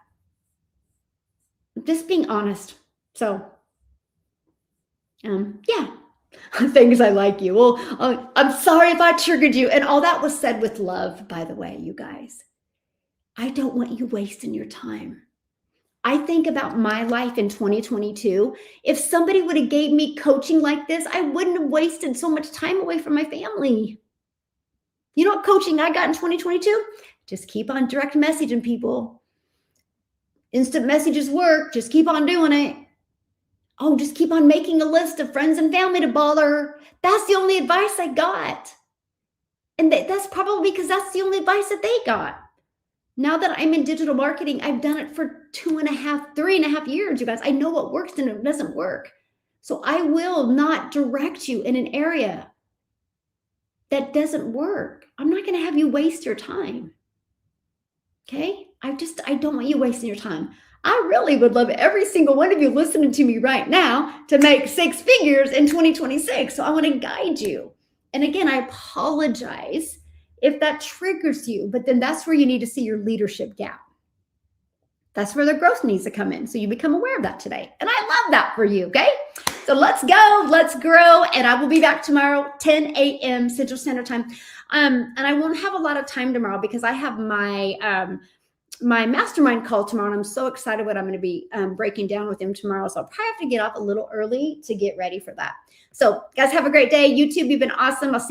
Just being honest. So, yeah. Things I like you. Well, I'm sorry if I triggered you. And all that was said with love, by the way, you guys. I don't want you wasting your time. I think about my life in 2022. If somebody would have gave me coaching like this, I wouldn't have wasted so much time away from my family. You know what coaching I got in 2022? Just keep on direct messaging people. Instant messages work. Just keep on doing it. Oh, just keep on making a list of friends and family to bother. That's the only advice I got. And that's probably because that's the only advice that they got. Now that I'm in digital marketing, I've done it for 3.5 years, you guys. I know what works and it doesn't work. So I will not direct you in an area that doesn't work. I'm not going to have you waste your time. Okay? I don't want you wasting your time. I really would love every single one of you listening to me right now to make six figures in 2026. So I want to guide you. And again, I apologize if that triggers you, but then that's where you need to see your leadership gap. That's where the growth needs to come in. So you become aware of that today. And I love that for you. Okay. So let's go, let's grow. And I will be back tomorrow, 10 a.m. Central Standard Time. And I won't have a lot of time tomorrow because I have my mastermind call tomorrow, and I'm so excited what I'm going to be breaking down with him tomorrow. So I'll probably have to get off a little early to get ready for that. So guys, have a great day. YouTube, you've been awesome. I'll see you.